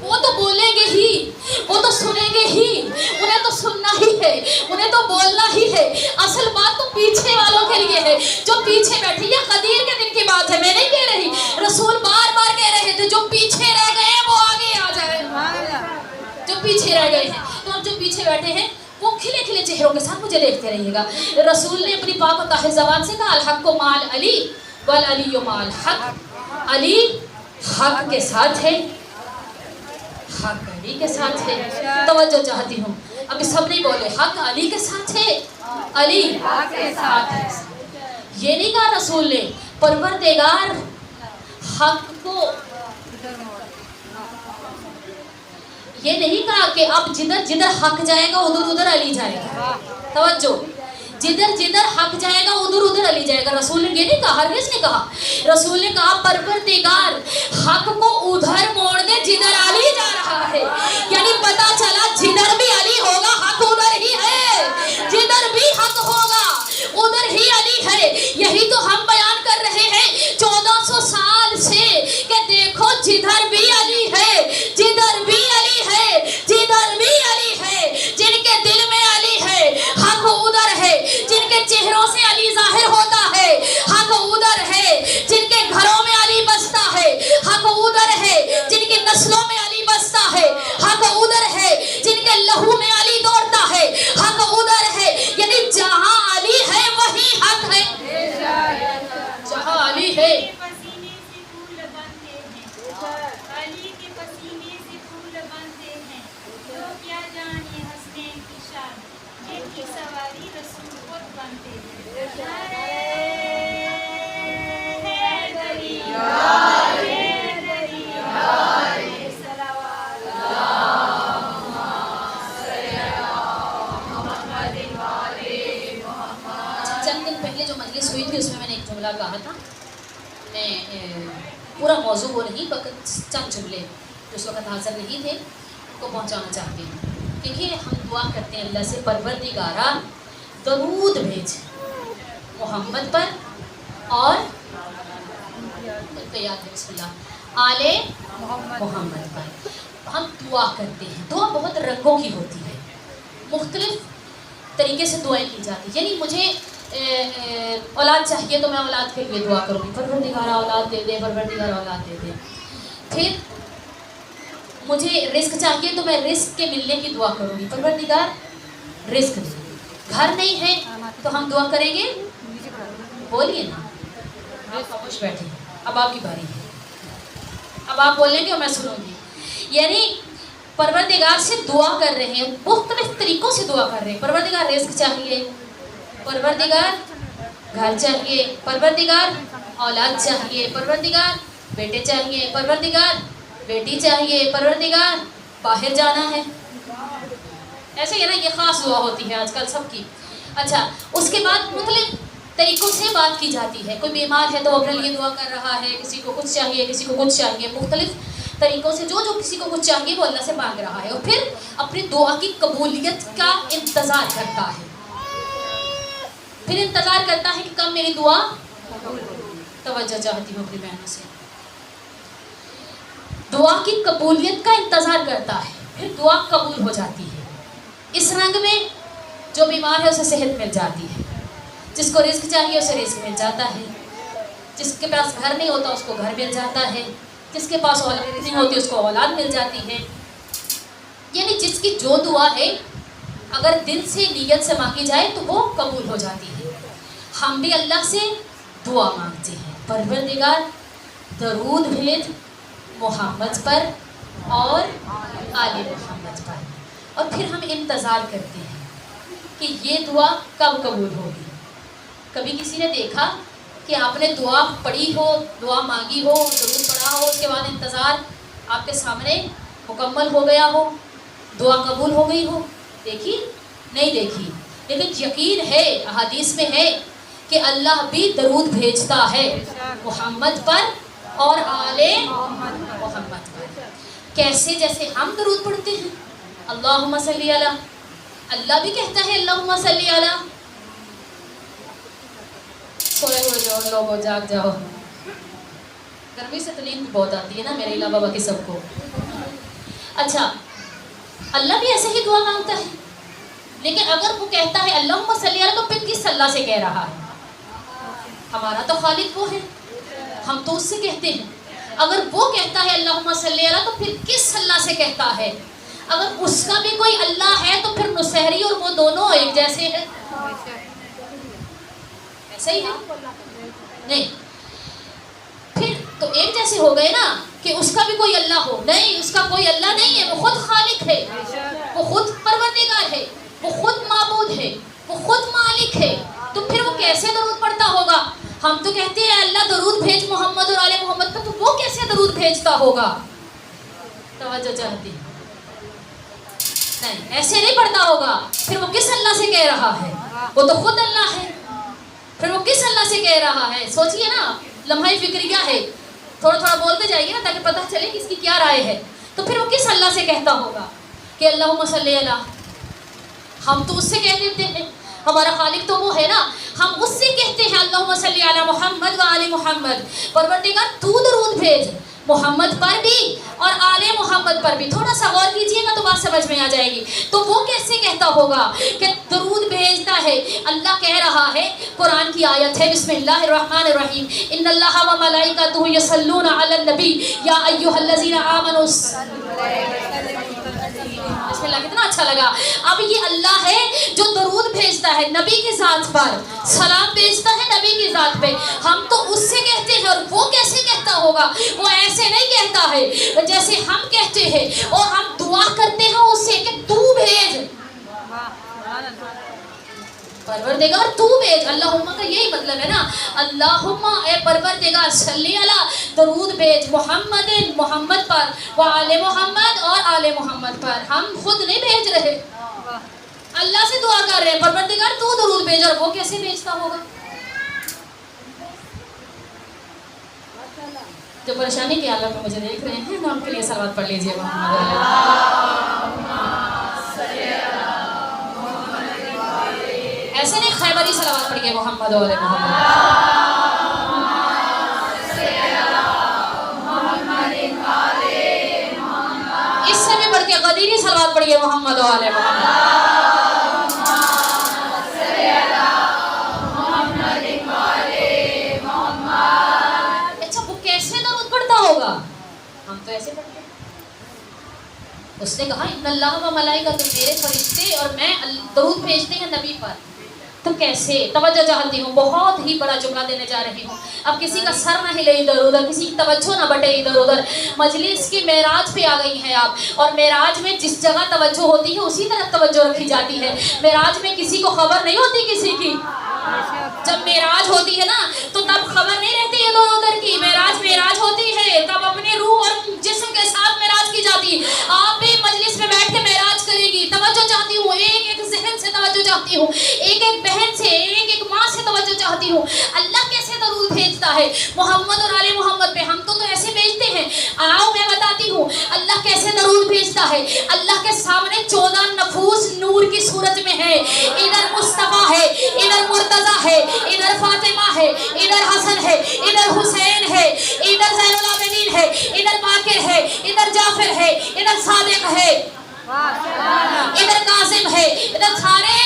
وہ تو بولیں گے ہی، وہ تو سنیں گے ہی، انہیں تو سننا ہی ہے، انہیں تو بولنا ہی ہے. اصل بات تو پیچھے والوں کے لیے ہے جو پیچھے بیٹھے. یہ غدیر کے دن کی بات ہے، میں نہیں کہہ رہی. رسول بار بار کہہ رہے تھے جو پیچھے رہ گئے وہ آگے آ جائے. پیچھے رہ گئے ہیں، تو اب جو پیچھے بیٹھے ہیں وہ کھلے کھلے چہروں کے ساتھ مجھے دیکھتے رہیے گا۔ رسول نے اپنی پاک و طاہر زبان سے کہا الحق مال علی والعلی مال حق، علی حق کے ساتھ ہے، حق علی کے ساتھ ہے۔ توجہ چاہتی ہوں، ابھی سب نہیں بولے، حق علی کے ساتھ ہے، علی حق کے ساتھ ہے۔ یہ نہیں کہا رسول نے پروردگار حق کو، یہ نہیں کہا کہ اب جدھر جدھر حق جائے گا ادھر ادھر علی جائے گا۔ توجہ، جدھر جدھر حق جائے گا ادھر ادھر علی جائے گا، رسول نے یہ نہیں کہا، ہرگز نہیں کہا۔ رسول نے کہا پروردگار حق کو ادھر موڑ دے جدھر علی جا رہا ہے، یعنی پتا چلا جدھر بھی علی ہوگا حق ادھر ہی ہے، جدھر بھی حق ہوگا ادھر ہی علی ہے۔ یہی تو ہم بیان کر رہے ہیں 1400 سال سے کہ دیکھو جدھر بھی علی ہے، جدھر بھی علی ہے، جدھر بھی علی ہے، جن کے دل میں علی ہے حق ادھر ہے، جن کے چہروں سے علی ظاہر ہوتا ہے حق ادھر ہے، جن کے گھروں میں علی بستا ہے حق ادھر ہے، جن کی نسلوں میں علی بستا ہے حق ادھر ہے، جن کے لہو میں علی دوڑتا ہے حق ادھر ہے، یعنی جہاں علی ہے وہی حق ہے، جہاں علی ہے۔ پسینے سے پھول بنتے ہیں، علی کے پسینے سے پھول بنتے ہیں، تو کیا جانے حسنین کی شان، جن کی سواری رسول خود بنتے ہیں۔ حیدری حیدری صلوات چند دن پہلے جو مجلس ہوئی تھی اس میں نے ایک جملہ کہا تھا، میں پورا موضوع وہ نہیں فقط چند جملے جو اس وقت حاضر نہیں تھے ان کو پہنچانا چاہتی ہوں۔ دیکھیے ہم دعا کرتے ہیں اللہ سے پروردگارا درود بھیج محمد پر اور یاد ہے بسم اللہ آل محمد پر۔ ہم دعا کرتے ہیں، دعا بہت رنگوں کی ہوتی ہے، مختلف طریقے سے دعائیں کی جاتی ہیں، یعنی مجھے اولاد چاہیے تو میں اولاد کے لیے دعا کروں گی، پروردگار اولاد دے دے، پروردگار اولاد دے دے۔ پھر مجھے رزق چاہیے تو میں رزق کے ملنے کی دعا کروں گی، پروردگار رزق دے۔ گھر نہیں ہے تو ہم دعا کریں گے، بولیے نا، آپ خاموش بیٹھے، اب آپ کی باری ہے، اب آپ بولیں گے اور میں سنوں گی۔ یعنی پروردگار سے دعا کر رہے ہیں، مختلف طریقوں سے دعا کر رہے ہیں، پروردگار رزق چاہیے، پروردگار گھر چاہیے، پروردگار اولاد چاہیے، پروردگار بیٹے چاہیے، پروردگار بیٹی چاہیے، پروردگار باہر جانا ہے، ایسے ہی نا، یہ خاص دعا ہوتی ہے آج کل سب کی۔ اچھا، اس کے بعد مختلف طریقوں سے بات کی جاتی ہے، کوئی بیمار ہے تو اپنے لیے دعا کر رہا ہے، کسی کو کچھ چاہیے، کسی کو کچھ چاہیے، مختلف طریقوں سے جو کسی کو کچھ چاہیے وہ اللہ سے مانگ رہا ہے، اور پھر اپنی دعا کی قبولیت کا انتظار کرتا ہے، پھر انتظار کرتا ہے کہ کب میری دعا، توجہ چاہتی ہوں اپنی بہنوں سے، دعا کی قبولیت کا انتظار کرتا ہے، پھر دعا قبول ہو جاتی ہے۔ اس رنگ میں جو بیمار ہے اسے صحت مل جاتی ہے، جس کو رزق چاہیے اسے رزق مل جاتا ہے، جس کے پاس گھر نہیں ہوتا اس کو گھر مل جاتا ہے، جس کے پاس اولاد نہیں ہوتی اس کو اولاد مل جاتی ہے، یعنی جس کی جو دعا ہے اگر دل سے نیت سے مانگی جائے تو وہ قبول ہو جاتی ہے۔ ہم بھی اللہ سے دعا مانگتے ہیں، پروردگار درود بھیج محمد پر اور آل محمد پر، اور پھر ہم انتظار کرتے ہیں کہ یہ دعا کب قبول ہوگی۔ کبھی کسی نے دیکھا کہ آپ نے دعا پڑھی ہو، دعا مانگی ہو، درود پڑھا ہو، اس کے بعد انتظار آپ کے سامنے مکمل ہو گیا ہو، دعا قبول ہو گئی ہو؟ دیکھی نہیں دیکھی، لیکن یقین ہے، احادیث میں ہے کہ اللہ بھی درود بھیجتا ہے محمد پر اور آل محمد پر۔ کیسے؟ جیسے ہم درود پڑھتے ہیں اللہم صلی علی، اللہ بھی کہتا ہے اللہم صلی علی۔ سوئے ہوئے جو لوگوں جاگ جاؤ، گرمی سے تو نیند بہت آتی ہے نا میرے علاوہ باقی سب کو۔ اچھا، اللہ بھی ایسے ہی دعا مانگتا ہے، لیکن اگر وہ کہتا ہے اللہم صلی علی تو پھر کس اللہ سے کہہ رہا ہے؟ ہمارا تو خالق وہ ہے، ہم تو اس سے کہتے ہیں۔ اگر وہ کہتا ہے اللہم صلی علی تو پھر کس اللہ سے کہتا ہے؟ اگر اس کا بھی کوئی اللہ ہے تو پھر نصیری اور وہ دونوں ایک جیسے ہیں، ایسا ہی ہے نہیں؟ پھر تو ایک جیسے ہو گئے نا کہ اس کا بھی کوئی اللہ ہو؟ نہیں، اس کا کوئی اللہ نہیں ہے، وہ خود خالق ہے، وہ خود پروردگار ہے، وہ خود معبود ہے، وہ خود مالک ہے، تو پھر وہ کیسے درود پڑھتا ہوگا؟ ہم تو کہتے ہیں اللہ درود بھیج محمد اور آل محمد پر، تو وہ کیسے درود بھیجتا ہوگا؟ توجہ چاہتی نہیں، ایسے نہیں پڑھتا ہوگا، پھر وہ کس اللہ سے کہہ رہا ہے؟ وہ تو خود اللہ ہے، پھر وہ کس اللہ سے کہہ رہا ہے؟ سوچئے نا، لمحہ فکریہ ہے، تھوڑا تھوڑا بولتے جائیے نا تاکہ پتہ چلے کہ اس کی کیا رائے ہے. تو پھر وہ کس اللہ سے کہتا ہوگا کہ اللہم صلی علی؟ ہم تو اس سے کہہ دیتے ہیں، ہمارا خالق تو وہ ہے نا، ہم اس سے کہتے ہیں اللہم صلی علی محمد و آل محمد. پروردگار تو درود بھیج محمد پر بھی اور آل محمد پر بھی. تھوڑا سا غور کیجئے گا تو بات سمجھ میں آ جائے گی. تو وہ کیسے کہتا ہوگا کہ درود بھیجتا ہے؟ اللہ کہہ رہا ہے، قرآن کی آیت ہے، بسم اللہ الرحمن الرحیم، ان اللہ و ملائکتہ یصلون علی النبی یا ایھا الذین آمنوا بسم اللہ. کتنا اچھا لگا. اب یہ اللہ ہے جو درود بھیجتا ہے نبی کی ذات پر، سلام بھیجتا ہے نبی کی ذات پہ. ہم تو اس سے کہتے ہیں، اور وہ کیسے کہتا ہوگا؟ وہ ایسے نہیں کہتا ہے جیسے ہم کہتے ہیں، اور ہم دعا کرتے ہیں اس سے کہ تو بھیج، پروردگار تو بھیج. اللہم کا یہی مطلب ہے نا، اللہم اے پروردگار صلی علی، درود بھیج محمد، محمد پر، و آل محمد اور آل محمد پر. ہم خود نہیں بھیج رہے، اللہ سے دعا کر رہے ہیں پروردگار تو درود بھیج. اور وہ کیسے بھیجتا ہوگا؟ جو پریشانی کی حالت میں مجھے دیکھ رہے ہیں نا، ان کے لیے صلوات پڑھ لیجیے ایسے نہیں خیبری صلوات پڑھیے محمد و آل محمد. اس سے بھی بڑھ کے غدیری صلوات پڑھیے محمد و آل محمد. اچھا وہ کیسے درود پڑھتا ہوگا؟ ہم تو ایسے پڑھتے ہیں. اس نے کہا ان اللہ و ملائکۃ، میرے فرشتے اور میں درود بھیجتے ہیں نبی پر. تو کیسے؟ توجہ چاہتی ہوں، بہت ہی بڑا جملہ دینے جا رہی ہوں. اب کسی کا سر نہ ہلے ادھر ادھر، کسی کی توجہ نہ بٹے ادھر ادھر. مجلس کی معراج پہ آ گئی ہیں آپ، اور معراج میں جس جگہ توجہ ہوتی ہے اسی طرف توجہ رکھی جاتی ہے. معراج میں کسی کو خبر نہیں ہوتی کسی کی. جب معراج ہوتی ہے نا تو تب خبر نہیں رہتی ادھر ادھر کی. معراج ہوتی ہے تب اپنی روح اور جسم کے ساتھ معراج کی جاتی. آپ بھی مجلس میں بیٹھ کے معراج کرے گی. توجہ چاہتی ہوں، ایک ایک ذہن سے توجہ چاہتی ہوں، ایک ایک بہن سے، ایک ایک ماں سے توجہ چاہتی ہوں. اللہ کیسے درود بھیجتا ہے محمد اور آل محمد پہ؟ ہم تو ایسے بھیجتے ہیں. آؤ میں بتاتی ہوں اللہ کیسے درود بھیجتا ہے. اللہ کے سامنے 14 نفوس نور کی صورت میں ہے. ادھر مصطفیٰ ہے، ادھر مرتضیٰ ہے، ادھر فاطمہ ہے، ادھر حسن ہے، ادھر حسین ہے، ادھر زین العابدین ہے، ادھر باقر ہے، ادھر جعفر ہے، ادھر صادق ہے، ادھر کاظم ہے، ادھر سارے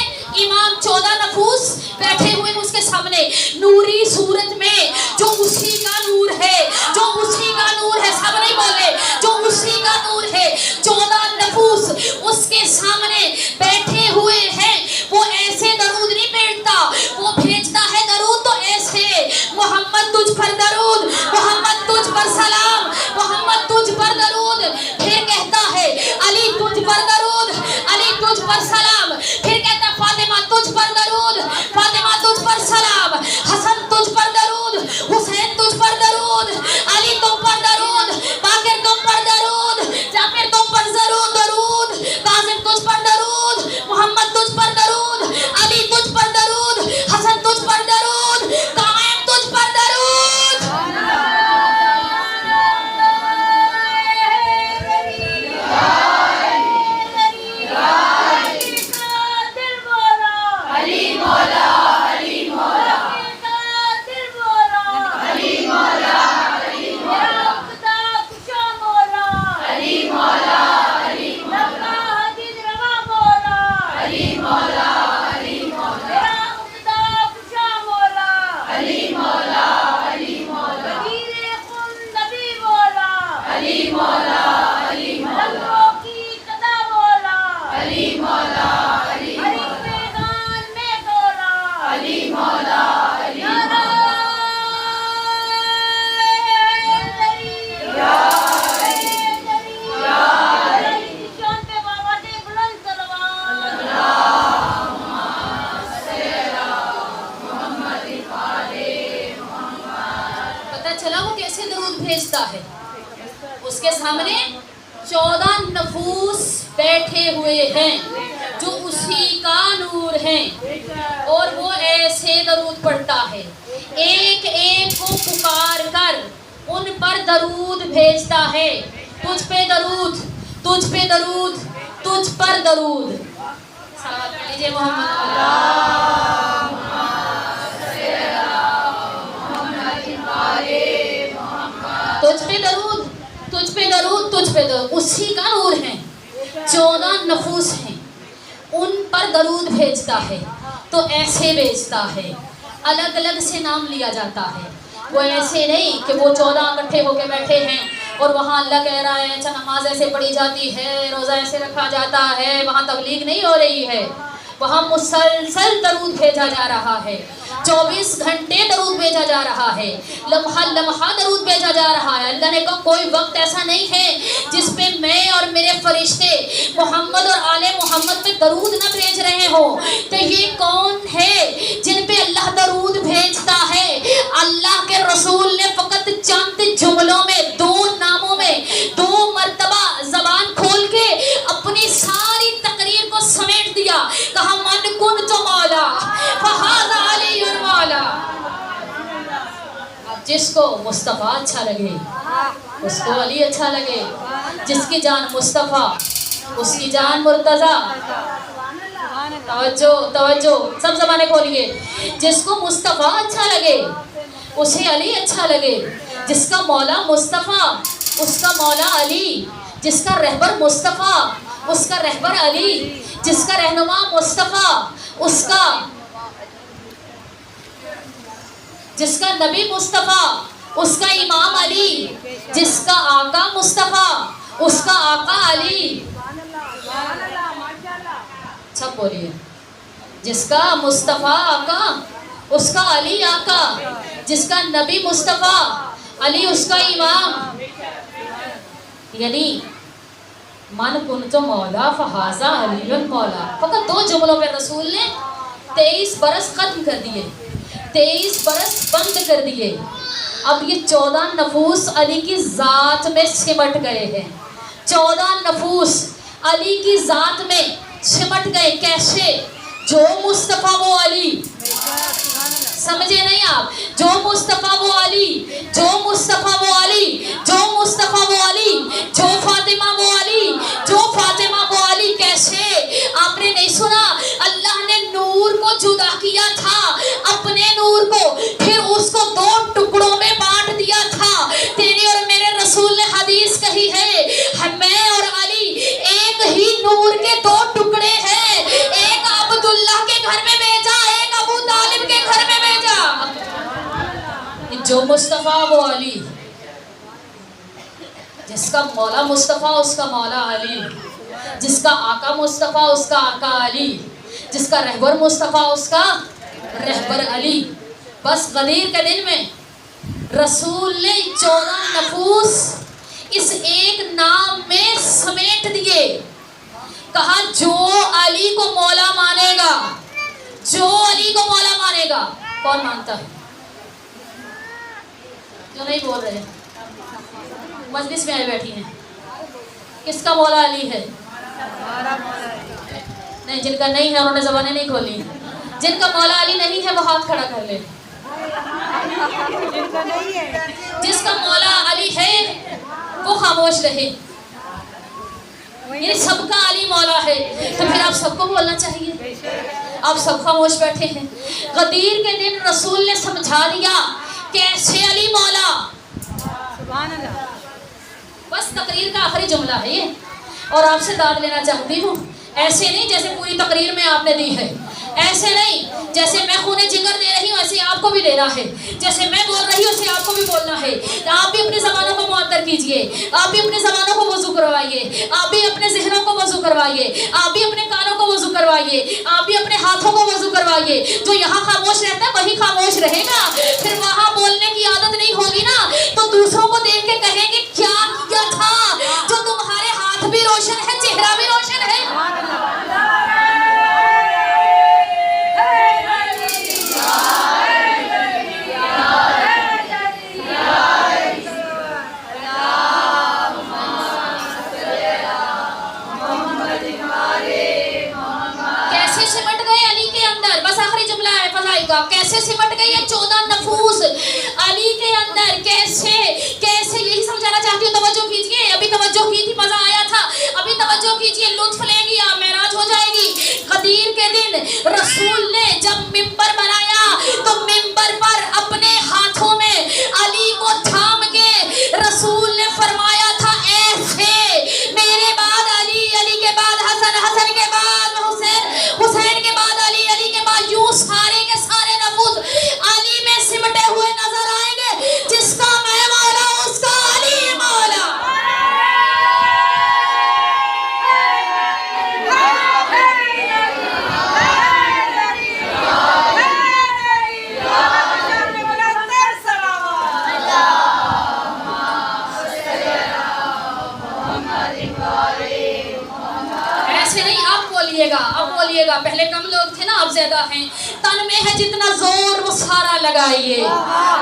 امام 14 نفوس بیٹھے ہوئے اس کے سامنے نوری صورت میں، جو اسی کا نور ہے، جو اسی کا نور ہے. سب نہیں بولے، جو اسی کا نور ہے. 14 نفوس اس کے سامنے بیٹھے ہوئے ہیں. وہ ایسے درود نہیں بھیجتا، وہ بھیجتا ہے درود تو ایسے، محمد تجھ پر درود، محمد تجھ پر سلام، محمد تجھ پر درود. پھر کہتا ہے علی تجھ پر درود، علی تجھ پر سلام. پھر کہتا ہے فاطمہ تجھ پر درود، فاطمہ تجھ پر سلام. حسن تجھ پر درود، حسین تجھ پر درود، علی تم پر درود، باقر تم پر درود، جعفر تم پر ضرور درود، کاظم تجھ پر درود، محمد تجھ پر درود، علی تجھ پر درود، حسن تجھ پر درود، قائم تجھ پر درود. بھیجتا ہے. اس کے سامنے 14 نفوس بیٹھے ہوئے ہیں جو اسی کا نور ہیں, اور وہ ایسے درود پڑھتا ہے, ایک ایک کو پکار کر ان پر درود بھیجتا ہے. تجھ پہ درود, تجھ پہ درود, تجھ پر درود. صلوات پڑھ لیجیے محمد. تجھ پہ درود, تجھ پہ درود, تجھ پہ درود. اسی کا نور ہے, 14 نفوس ہیں, ان پر درود بھیجتا ہے. تو ایسے بھیجتا ہے, الگ الگ سے نام لیا جاتا ہے. وہ ایسے نہیں کہ وہ 14 اکٹھے ہو کے بیٹھے ہیں اور وہاں اللہ کہہ رہا ہے اچھا نماز ایسے پڑھی جاتی ہے, روزہ ایسے رکھا جاتا ہے, وہاں تبلیغ نہیں ہو رہی ہے. وہاں مسلسل درود بھیجا جا رہا ہے, 24 گھنٹے درود بھیجا جا رہا ہے, لمحہ لمحہ درود بھیجا جا رہا ہے. اللہ نے کہا کوئی وقت ایسا نہیں ہے جس پہ میں اور میرے فرشتے محمد اور آل محمد پہ درود نہ بھیج رہے ہوں. تو یہ کون ہے جن پہ اللہ درود بھیجتا ہے؟ اللہ کے رسول نے فقط چند جملوں میں, 2 ناموں میں 2 مرتبہ زبان کھول کے اپنی ساری تقریر کو سمیٹ دیا. کہا من کنت مولا فہذا علی مولا. جس کو مصطفیٰ اچھا لگے اس کو علی اچھا لگے, جس کی جان مصطفیٰ اس کی جان مرتضیٰ. توجہ توجہ, سب زبانیں کھولیے. جس کو مصطفیٰ اچھا لگے اسے علی اچھا لگے. جس کا مولا مصطفیٰ اس کا مولا علی, جس کا رہبر مصطفیٰ اس کا رہبر علی, جس کا رہنما مصطفیٰ اس کا, جس کا نبی مصطفیٰ اس کا امام علی, جس کا آقا مصطفیٰ اس کا آقا علی. سب بولیے. جس کا مصطفیٰ آقا اس کا علی آقا, جس کا نبی مصطفیٰ علی اس کا امام. یعنی من کنت مولا فہذا علی مولا. فقط 2 جملوں پہ رسول نے 23 برس ختم کر دیے, 23 برس بند کر دیے. اب یہ 14 نفوس علی کی ذات میں سمٹ گئے ہیں. 14 نفوس علی کی ذات میں سمٹ گئے. کیسے؟ جو مصطفیٰ وہ علی. سمجھے نہیں آپ؟ جو مصطفیٰ وہ علی, جو مصطفیٰ وہ علی, جو مصطفیٰ وہ علی, جو فاطمہ وہ علی, جو فاطمہ وہ علی. کیسے؟ آپ نے نہیں سنا اللہ نے نور کو جدا کیا تھا اپنے نور کو, پھر اس کو 2 ٹکڑوں میں بانٹ دیا تھا. تیرے اور میرے رسول نے حدیث کہی ہے میں اور علی ایک ہی نور کے 2 ٹکڑے ہیں. ایک عبداللہ کے گھر میں بھیجا, ایک ابو طالب کے گھر میں بھیجا. جو مصطفیٰ وہ علی, جس کا مولا مصطفیٰ اس کا مولا علی, جس کا آقا مصطفیٰ اس کا آقا علی, جس کا رہبر مصطفیٰ اس کا رہبر علی. بس غدیر کے دن میں رسول نے 14 نفوس اس ایک نام میں سمیٹ دیے. کہا جو علی کو مولا مانے گا, جو علی کو مولا مانے گا. کون مانتا ہے؟ جو نہیں بول رہے, مجلس میں آئے بیٹھی ہیں. کس کا مولا علی ہے؟ نہیں, جن کا نہیں ہے انہوں نے زبانیں نہیں کھولی. جن کا مولا علی نہیں ہے وہ ہاتھ کھڑا کر لے. جس کا مولا علی ہے وہ خاموش رہے. یہ سب کا علی مولا ہے, تو پھر آپ سب کو بولنا چاہیے. آپ سب خاموش بیٹھے ہیں. غدیر کے دن رسول نے سمجھا دیا کیسے علی مولا. بس تقریر کا آخری جملہ ہے یہ, اور آپ سے داد لینا چاہتی ہوں. ایسے نہیں جیسے پوری تقریر میں آپ نے دی ہے, ایسے نہیں جیسے میں خون جگر دے رہی ہوں ایسے آپ کو بھی دینا ہے, جیسے میں بول رہی ہوں ایسے آپ کو بھی بولنا ہے. آپ بھی اپنی زبانوں کو معطر کیجئے, آپ بھی اپنی زبانوں کو وضو کروائیے, آپ بھی اپنے ذہنوں کو وضو کروائیے, آپ بھی اپنے کانوں کو وضو کروائیے, آپ بھی اپنے ہاتھوں کو وضو کروائیے. جو یہاں خاموش رہتا ہے وہی خاموش رہے گا. پھر وہاں بولنے کی عادت نہیں ہوگی نا, تو دوسروں کو دیکھ کے کہیں گے کیا کیا تھا جو تمہارے ہاتھ بھی روشن ہے, چہرہ بھی روشن ہے. آئے گا. کیسے سمٹ گئی ہے 14 نفوس علی کے اندر, کیسے کیسے, یہی سمجھانا چاہتی ہوں. توجہ کیجئے, ابھی توجہ کی تھی, مزہ آیا تھا, ابھی توجہ کیجئے, لطف لیں گی آپ, معراج ہو جائے گی. غدیر کے دن رسول نے جب ممبر بنایا تو ممبر پر اپنے ہاتھوں میں علی کو تھام کے رسول نے فرمایا تھا ایسے, میرے بعد علی, علی کے بعد حسن, حسن کے بعد حسین, حسین کے بعد علی, علی کے بعد یوں سارے کے سارے نفوذ علی میں سمٹے ہوئے نظر آئیں گے. جس کا میں مولا اس کا علی مولا. اب بولیے گا, پہلے کم لوگ تھے نا, اب زیادہ ہیں. تن میں ہے جتنا زور وہ سارا لگائیے,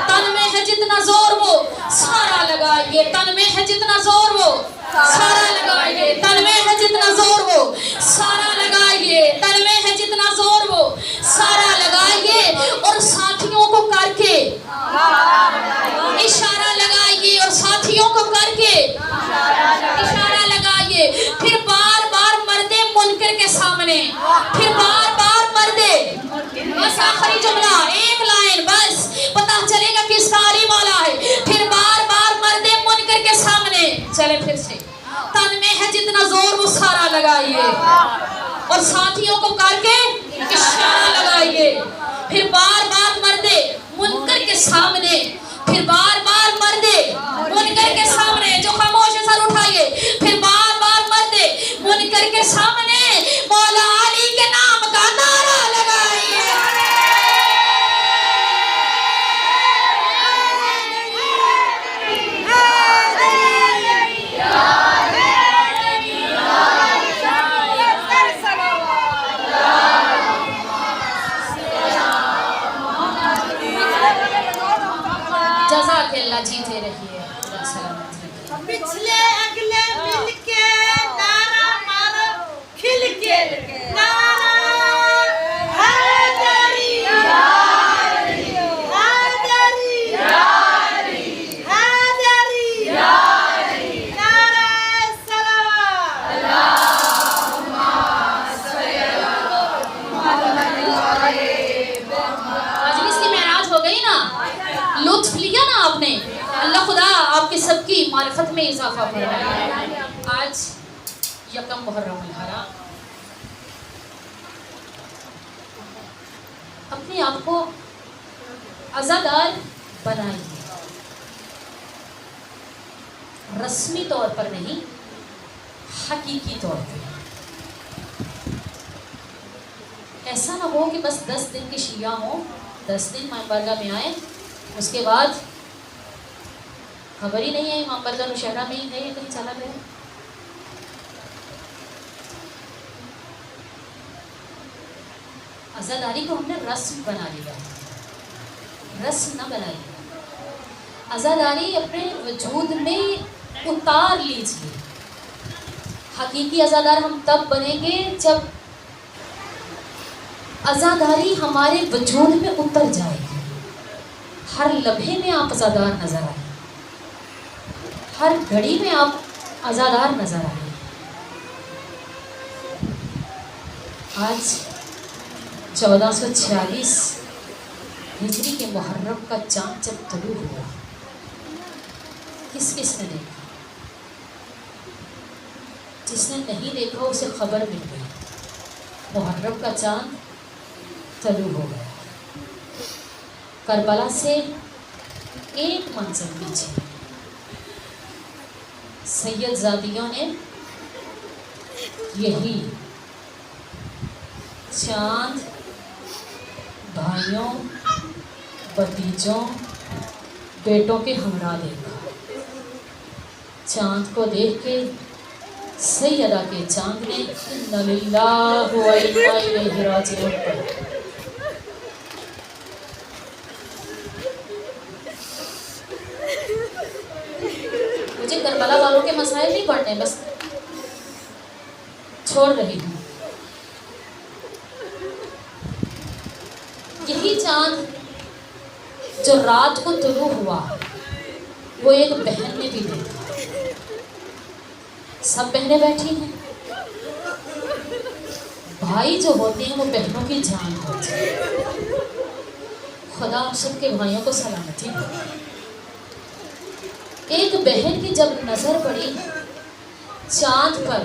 تن میں ہے جتنا زور وہ سارا لگائیے, تن میں ہے جتنا زور وہ سارا لگائیے, تن میں ہے جتنا زور وہ سارا لگائیے, تن میں ہے جتنا زور وہ سارا لگائیے. اور ساتھیوں کو کر کے اشارہ لگائیے, اور ساتھیوں کو کر کے اشارہ لگائیے. پھر بار بار مردے منکر کے سامنے, پھر بار بار مردے, بس آخری جملہ, ایک لائن بس, پتہ چلے گا کس کا علی مولا ہے. پھر بار بار مردے منکر کے سامنے, چلے پھر سے, تن میں ہے جتنا زور وہ سارا لگائیے, اور ساتھیوں کو کر کے اشارہ لگائیے. پھر بار بار مردے منکر کے سامنے, پھر بار بار مردے منکر کے سامنے, جو خاموش ہے سر اٹھائیے. پھر بار بار مردے منکر کے سامنے مولا علی کے نام کا نعرہ لگائیے. جزاک اللہ, جیتے رہیے, خدا سلامت رکھیے. پچھلے اگلے مل کے نعرہ مارو کھل کے, نعرہ حیدری, حیدری, حیدری, نعرہ مجلس کی معراج ہو گئی نا, لطف لیا نا آپ نے. اللہ خدا آپ کے سب کی معرفت میں اضافہ فرمائے. آج یکم محرم الحرام, اپنے آپ کو عزادار بنائیے, رسمی طور پر نہیں, حقیقی طور پر. ایسا نہ ہو کہ بس 10 دن کے شیعہ ہوں, 10 دن امام بارگاہ میں آئیں, اس کے بعد خبر ہی نہیں ہے امام بارگاہ نوشہرہ میں ہی ہے یا کہیں چلا گیا. عزاداری کو ہم نے رسم بنا لیا, رسم نہ بنائی. عزاداری اپنے وجود میں اتار لیجیے. حقیقی عزادار ہم تب بنیں گے جب عزاداری ہمارے وجود میں اتر جائے گی. ہر لمحے میں آپ عزادار نظر آئیں, ہر گھڑی میں آپ عزادار نظر آئیں. آج 1446 ہجری کے محرم کا چاند جب طلوع ہوا, کس کس نے دیکھا؟ جس نے نہیں دیکھا اسے خبر مل گئی, محرم کا چاند طلوع ہو گیا. کربلا سے ایک منزل پیچھے سید زادیوں نے یہی چاند بھائیوں, بھتیجوں, بیٹوں کے ہمراہ دیکھا. چاند کو دیکھ کے سیدہ کے چاند نے اِنَّ لِلَّهِ وَإِنَّا إِلَيْهِ رَاجِعُونَ پڑھا. مجھے کربلا والوں کے مسائل نہیں پڑھنے, بس چھوڑ رہی ہوں. یہی چاند جو رات کو طلوع ہوا وہ ایک بہن نے بھی دیکھا. سب بہنیں بیٹھی ہیں. بھائی جو ہوتے ہیں وہ بہنوں کی جان ہوتی ہے. خدا آپ سب کے بھائیوں کو سلامتی دے. ایک بہن کی جب نظر پڑی چاند پر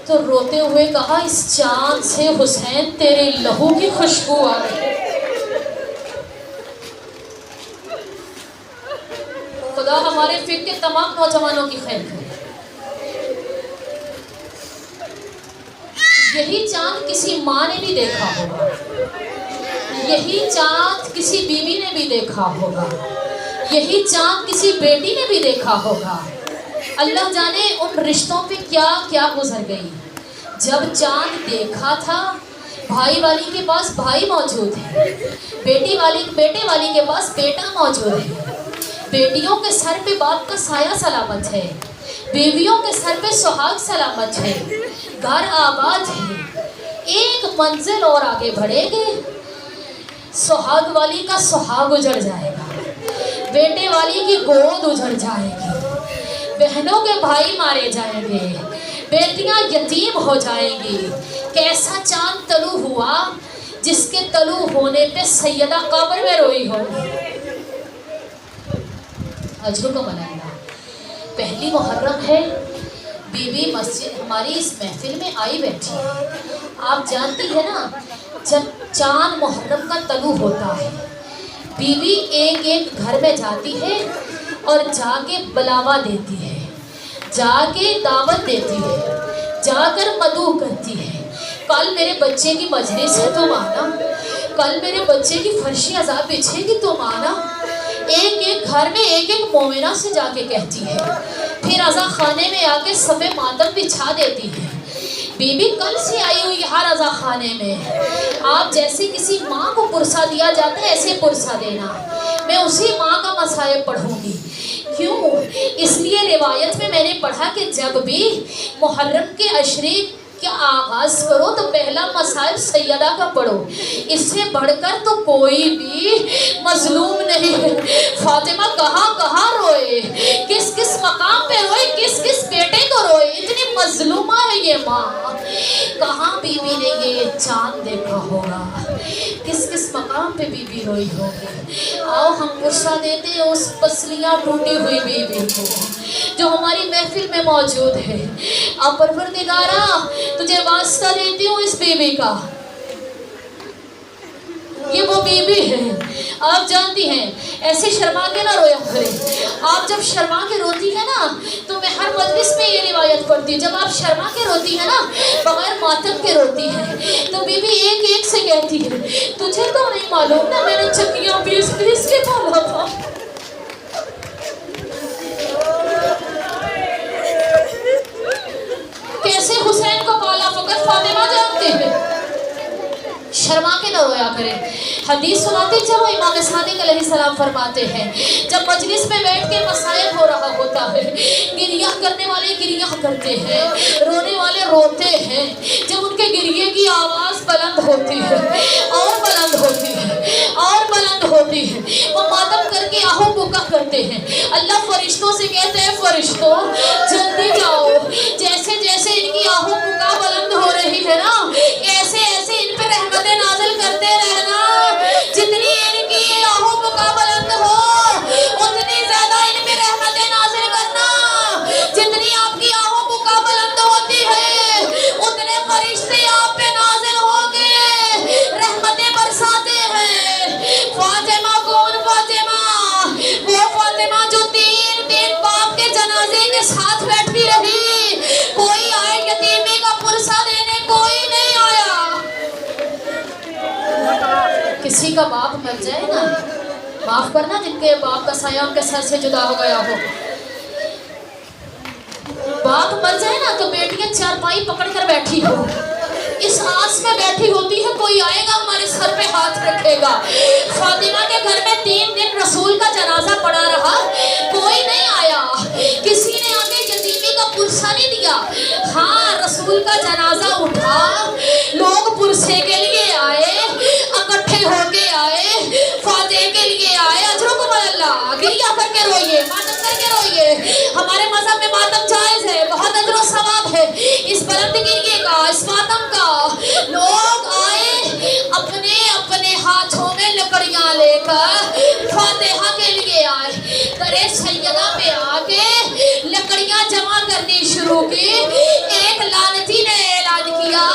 تو روتے ہوئے کہا اس چاند سے حسین تیرے لہو کی خوشبو آ رہی ہے. خدا ہمارے فکر کے تمام نوجوانوں کی خیر کرے. یہی چاند کسی ماں نے بھی دیکھا ہوگا, یہی چاند کسی بیوی نے بھی دیکھا ہوگا, یہی چاند کسی بیٹی نے بھی دیکھا ہوگا. اللہ جانے ان رشتوں پہ کیا کیا گزر گئی. جب چاند دیکھا تھا بھائی والی کے پاس بھائی موجود ہے, بیٹے والی کے پاس بیٹا موجود ہے, بیٹیوں کے سر پہ باپ کا سایہ سلامت ہے, بیویوں کے سر پہ سہاگ سلامت ہے, گھر آباد ہے. ایک منزل اور آگے بڑھے گے سہاگ والی کا سہاگ اجڑ جائے گا, بیٹے والی کی گود اجڑ جائے گی, بہنوں کے بھائی مارے جائیں گے, بیٹیاں یتیم ہو جائیں گی. کیسا چاند طلوع ہوا جس کے طلوع ہونے پہ سیدہ قبر میں روئی ہوگی. اجر کو منائے گا. پہلی محرم ہے, بیوی مسجد ہماری اس محفل میں آئی بیٹھی ہے. آپ جانتی ہے نا جب چاند محرم کا طلوع ہوتا ہے بیوی ایک ایک گھر میں جاتی ہے اور جا کے بلاوا دیتی ہے, جا کے دعوت دیتی ہے, جا کر مدعو کرتی ہے. کل میرے بچے کی مجلس ہے تم آنا, کل میرے بچے کی فرشی عذاب بچھے گی تم آنا. ایک ایک گھر میں ایک ایک مومنہ سے جا کے کہتی ہے. پھر رضا خانے میں آ کے سب ماتم بچھا دیتی ہے. بی بی کل سے آئی ہوئی ہر رضا خانے میں. آپ جیسے کسی ماں کو پرسہ دیا جاتا ہے ایسے پرسہ دینا. میں اسی ماں کا مصائب پڑھوں گی. کیوں؟ اس لیے روایت میں نے پڑھا کہ جب بھی محرم کے عشرے کیا آغاز کرو تو پہلا مصائب سیدہ کا پڑھو, اس سے بڑھ کر تو کوئی بھی مظلوم نہیں ہے. فاطمہ کہاں کہاں روئے, کس کس مقام پہ روئے, کس کس بیٹے کو روئے, اتنی مظلومہ ہے یہ ماں. کہاں بی بی نے یہ چاند دیکھا ہوگا, کس کس مقام پہ بی بی روئی ہوگی. آؤ ہم پرسہ دیتے ہیں اس پسلیاں ٹوٹی ہوئی بی بی کو جو ہماری محفل میں موجود ہے. اب پروردگارا تجھے واسطہ دیتی ہوں اس بی بی کا. یہ وہ بی بی ہے, آپ جانتی ہیں ایسے شرما کے نہ رویا کرے. آپ جب شرما کے روتی ہے نا تو میں ہر مجلس میں یہ روایت پڑھتی ہوں, جب آپ شرما کے روتی ہے نا بغیر ماتم کے روتی ہے تو بی بی ایک ایک سے کہتی ہے تجھے تو نہیں معلوم نا میں نے چکیاں پیس پیس کے پالا تھا. کیسے حسین کو پالا فقط فاطمہ جانتے ہیں. شرما کے نہ رویا کرے. حدیث سناتے چلو امام صادق علیہ السلام فرماتے ہیں جب مجلس میں بیٹھ کے مسائل ہو رہا ہوتا ہے گریہ کرنے والے گریہ کرتے ہیں, رونے والے روتے ہیں. جب ان کے گریے کی آواز بلند ہوتی ہے اور بلند ہوتی ہے اور بلند ہوتی ہے وہ ماتم کر کے آہو بکا کرتے ہیں. اللہ فرشتوں سے کہتے ہیں فرشتوں جلدی جاؤ, جیسے جیسے ان کی آہو بکا بلند ہو رہی ہے نا ایسے ایسے ان پہ رحمتیں نازل کرتے رہنا. جتنی ان کی آہو بکا بلند ہو اتنی زیادہ ان پہ رحمتیں نازل کرنا. جتنی آپ کی آہو بکا بلند ہوتی ہے اتنے فرشتے آپ پہ نازل ہوں گے, رحمتیں برساتے ہیں. فاطمہ کون فاطمہ؟ وہ فاطمہ جو تین دن باپ کے جنازے کے ساتھ بیٹھتی رہی. کوئی آئے یتیمی کا پرسہ دینے, کوئی نہیں آیا. کسی کا باپ مر جائے نا معاف کرنا جن کے باپ کا سایہ ان کے سر سے جدا ہو گیا ہو. باپ مر جائے نا تو بیٹیاں چارپائی پکڑ کر بیٹھی ہو, اس آس میں بیٹھی ہوتی ہے کوئی آئے گا ہمارے سر پہ ہاتھ رکھے گا. فاطمہ کے گھر میں 3 دن رسول کا جنازہ پڑا رہا, کوئی نہیں آیا. کسی نے آگے یتیمی کا پرسہ نہیں دیا. ہاں رسول کا جنازہ اٹھا, لوگ پرسے کے لیے آئے, کے روئیے، ماتم کر کے روئیے. ہمارے مذہب میں ماتم جائز ہے، بہت اجر و ثواب ہے اس بلند گریے کا، اس ماتم کا. لوگ آئے اپنے اپنے ہاتھوں میں لکڑیاں لے کر فاتحہ کے لیے آئے. درے سیدہ پہ آ کے لکڑیاں جمع کرنی شروع کی. ایک لعنتی نے اعلان کیا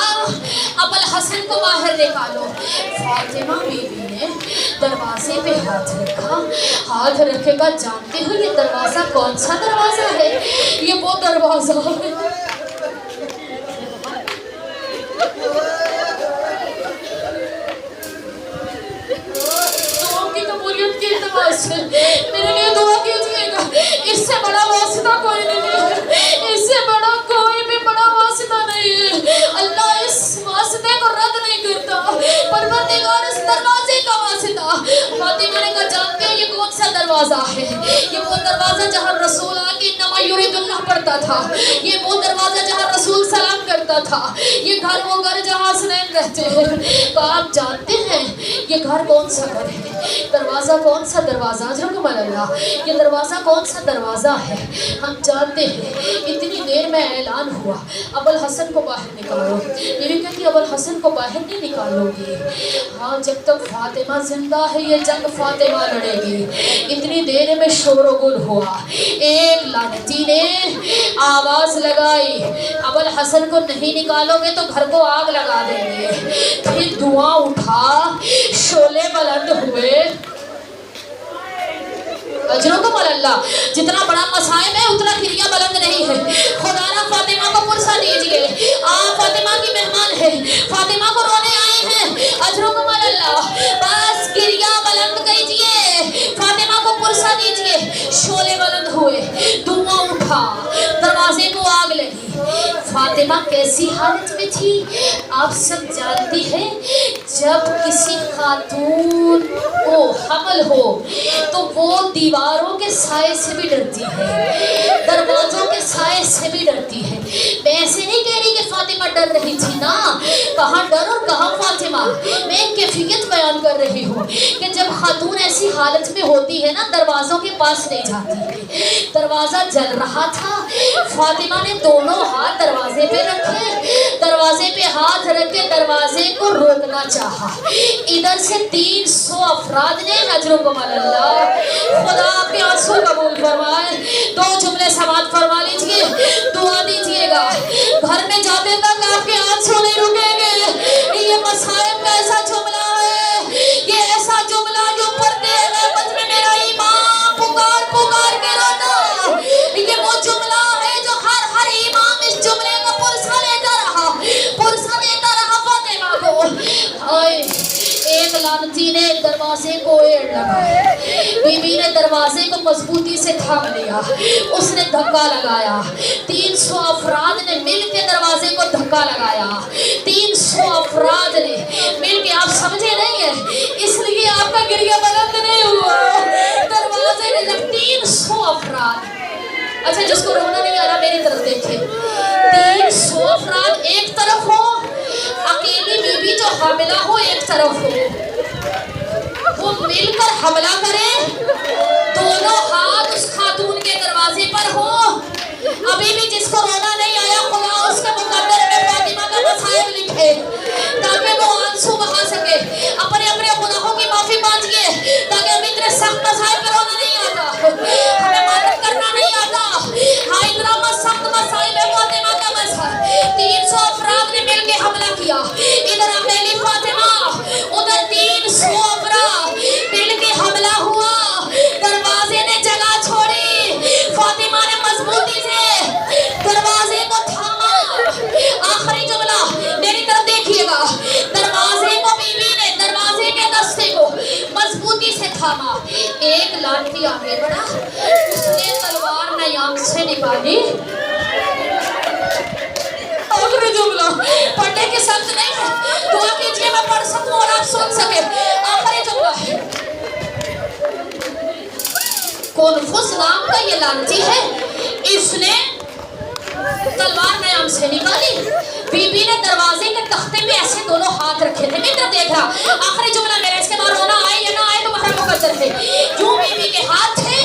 ابوالحسن کو باہر نکالو. فاطمہ بی بی نے دروازے پہ ہاتھ رکھا. ہاتھ رکھے گا جانتے ہو یہ دروازہ کون سا دروازہ ہے؟ یہ وہ دروازہ ہے دعا کی قبولیت کے اعتبار سے. میرے لیے دعا کیجیے گا. اس سے بڑا واسطہ کوئی نہیں ہے، اس سے بڑا کوئی بھی بڑا واسطہ نہیں ہے. اللہ اس واسطے کو رد نہیں کرتا. پروردگار اس دروازے کا واسطہ. فاطمہ نے کہا جانتے ہو یہ کون سا دروازہ ہے؟ یہ وہ دروازہ جہاں رسول آ کے انما یرید اللہ پڑھتا تھا. یہ وہ دروازہ جہاں رسول سلام کرتا تھا. یہ گھر وہ گھر جہاں حسنین رہتے ہیں. تو آپ جانتے ہیں یہ گھر کون سا گھر ہے؟ دروازہ کون سا دروازہ؟ اجرکم اللہ. یہ دروازہ کون سا دروازہ ہے؟ ہم جانتے ہیں. اتنی دیر میں اعلان ہوا ابوالحسن کو باہر نکالو. میری کہتی ابوالحسن کو باہر نہیں نکالو گی. ہاں جب تک فاطمہ زندہ ہے یہ جنگ فاطمہ لڑے گی. اتنی دیر میں شور و گل ہوا. ایک لعنتی نے آواز لگائی ابوالحسن کو نہیں نکالو گے تو گھر کو آگ لگا دیں گے. پھر دھواں اٹھا، شعلے بلند ہوئے. اجرکم اللہ. جتنا بڑا مصائب ہے اتنا کریا بلند نہیں ہے. خدا را فاطمہ کو پرسہ دیجئے. آپ فاطمہ کی مہمان ہیں، فاطمہ کو رونے آئے ہیں. اجرکم اللہ. بس کریا بلند کیجئے، فاطمہ کو پرسہ دیجئے. شعلے بلند ہوئے، دھواں اٹھا، دروازے کو آگ لگی. فاطمہ کیسی حالت میں تھی آپ سب جانتی ہیں. جب کسی خاتون کو حمل ہو تو وہ دیواروں کے سائے سے بھی ڈرتی ہے، دروازوں کے سائے سے بھی ڈرتی ہے. میں ایسے نہیں کہہ رہی کہ فاطمہ ڈر رہی تھی نا، کہاں ڈر اور کہاں فاطمہ. میں ایک کیفیت بیان کر رہی ہوں کہ جب خاتون ایسی حالت میں ہوتی ہے نا دروازوں کے پاس نہیں جاتی ہے. دروازہ جل رہا تھا، فاطمہ نے دونوں ہاتھ دروازے پہ رکھے، دروازے پہ ہاتھ رکھ کے دروازے کو روکنا چاہا. ادھر سے 300 افراد نے اجرکم اللہ. خدا آپ کے آنسو قبول فرمائے. 2 جملے سماعت فرما لیجئے، دعا دیجئے گا. گھر میں جاتے تک آپ کے آنسو نہیں رکیں گے. یہ مصائب کا ایسا جملہ ہے، یہ ایسا جملہ جو پردے غیبت میں میرا ایمان پکار پکار کے رونا. یہ وہ جملہ ہے جو ہر امام اس جملے کا پرسہ لیتا رہا، پرسہ دیتا رہا فاطمہ کو. ہائے ایک لعنتی نے دروازے کو ایڑ لگایا. بی بی نے دروازے کو مضبوطی سے تھام لیا، اس نے دھکا لگایا. 300 افراد نے مل کے دروازے کو دھکا لگایا. 300 افراد نے مل کے، آپ سمجھے نہیں ہیں اس لیے آپ کا گریہ بلند نہیں ہوا. دروازے نے جب 300 افراد، اچھا جس کو رونا نہیں آ رہا میری طرف دیکھیں. 300 افراد ایک طرف ہو، اکیلی بی بی جو حاملہ ہو ایک طرف ہو، وہ مل کر حملہ کرے، دونوں ہاتھ اس خاتون کے دروازے پر ہو. ابھی بھی جس کو رونا نہیں آیا خدا اس کے مقدر میں فاطمہ کا مصائب لکھے تاکہ وہ آنسو بہا سکے. اپنے اپنے گناہوں کی معافی مانگیے تاکہ ہمیں اتنے سخت مصائب میں رونا نہیں آتا، ہمیں مدد کرنا نہیں آتا. ہاں اتنا سخت مصائب ہے فاطمہ کا مصائب. 300 افراد نے مل کے حملہ کیا. ادھر اکیلی فاطمہ، ادھر 300 افراد مل کے حملہ ہوا. دروازے نے جگہ چھوڑی، فاطمہ نے مضبوطی سے دروازے کو تھاما. آخری جملہ میری طرف دیکھیے گا. دروازے کو بی بی نے دروازے کے دستے کو مضبوطی سے تھاما. ایک لعنتی آگے بڑھا، اس نے تلوار نیام سے نکالی. آخری جملہ پڑھنے کے سخت نہیں ہے، دعا کیجئے میں پڑھ سکوں اور آپ سن سکیں. آخری جملہ ہے. کنفس نام کا یہ لعنتی ہے، اس نے تلوار نیام سے نکالی. بی بی نے دروازے کے تختے پہ ایسے دونوں ہاتھ رکھے تھے. میں دیکھ رہا آخری جملہ میرا، اس کے بعد رونا آئے یا نہ آئے تو ہمارا مقدر ہے. جو بی بی کے ہاتھ تھے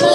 2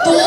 2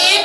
1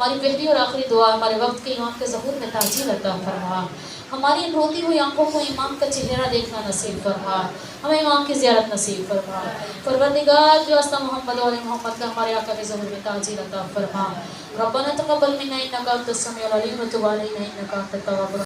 ہماری پہلی اور آخری دعا ہمارے وقت کے امام کے ظہور میں تاجیل عطا فرما. ہماری ان روتی ہوئی آنکھوں کو امام کا چہرہ دیکھنا نصیب فرما. ہمیں امام کی زیارت نصیب فرما. پروردگار جو واسطہ محمد اور محمد کا ہمارے آقا کے ظہور میں تاجیل عطا فرما. ربنا تقبل منا انک انت السمیع العلیم وتب علینا انک انت التواب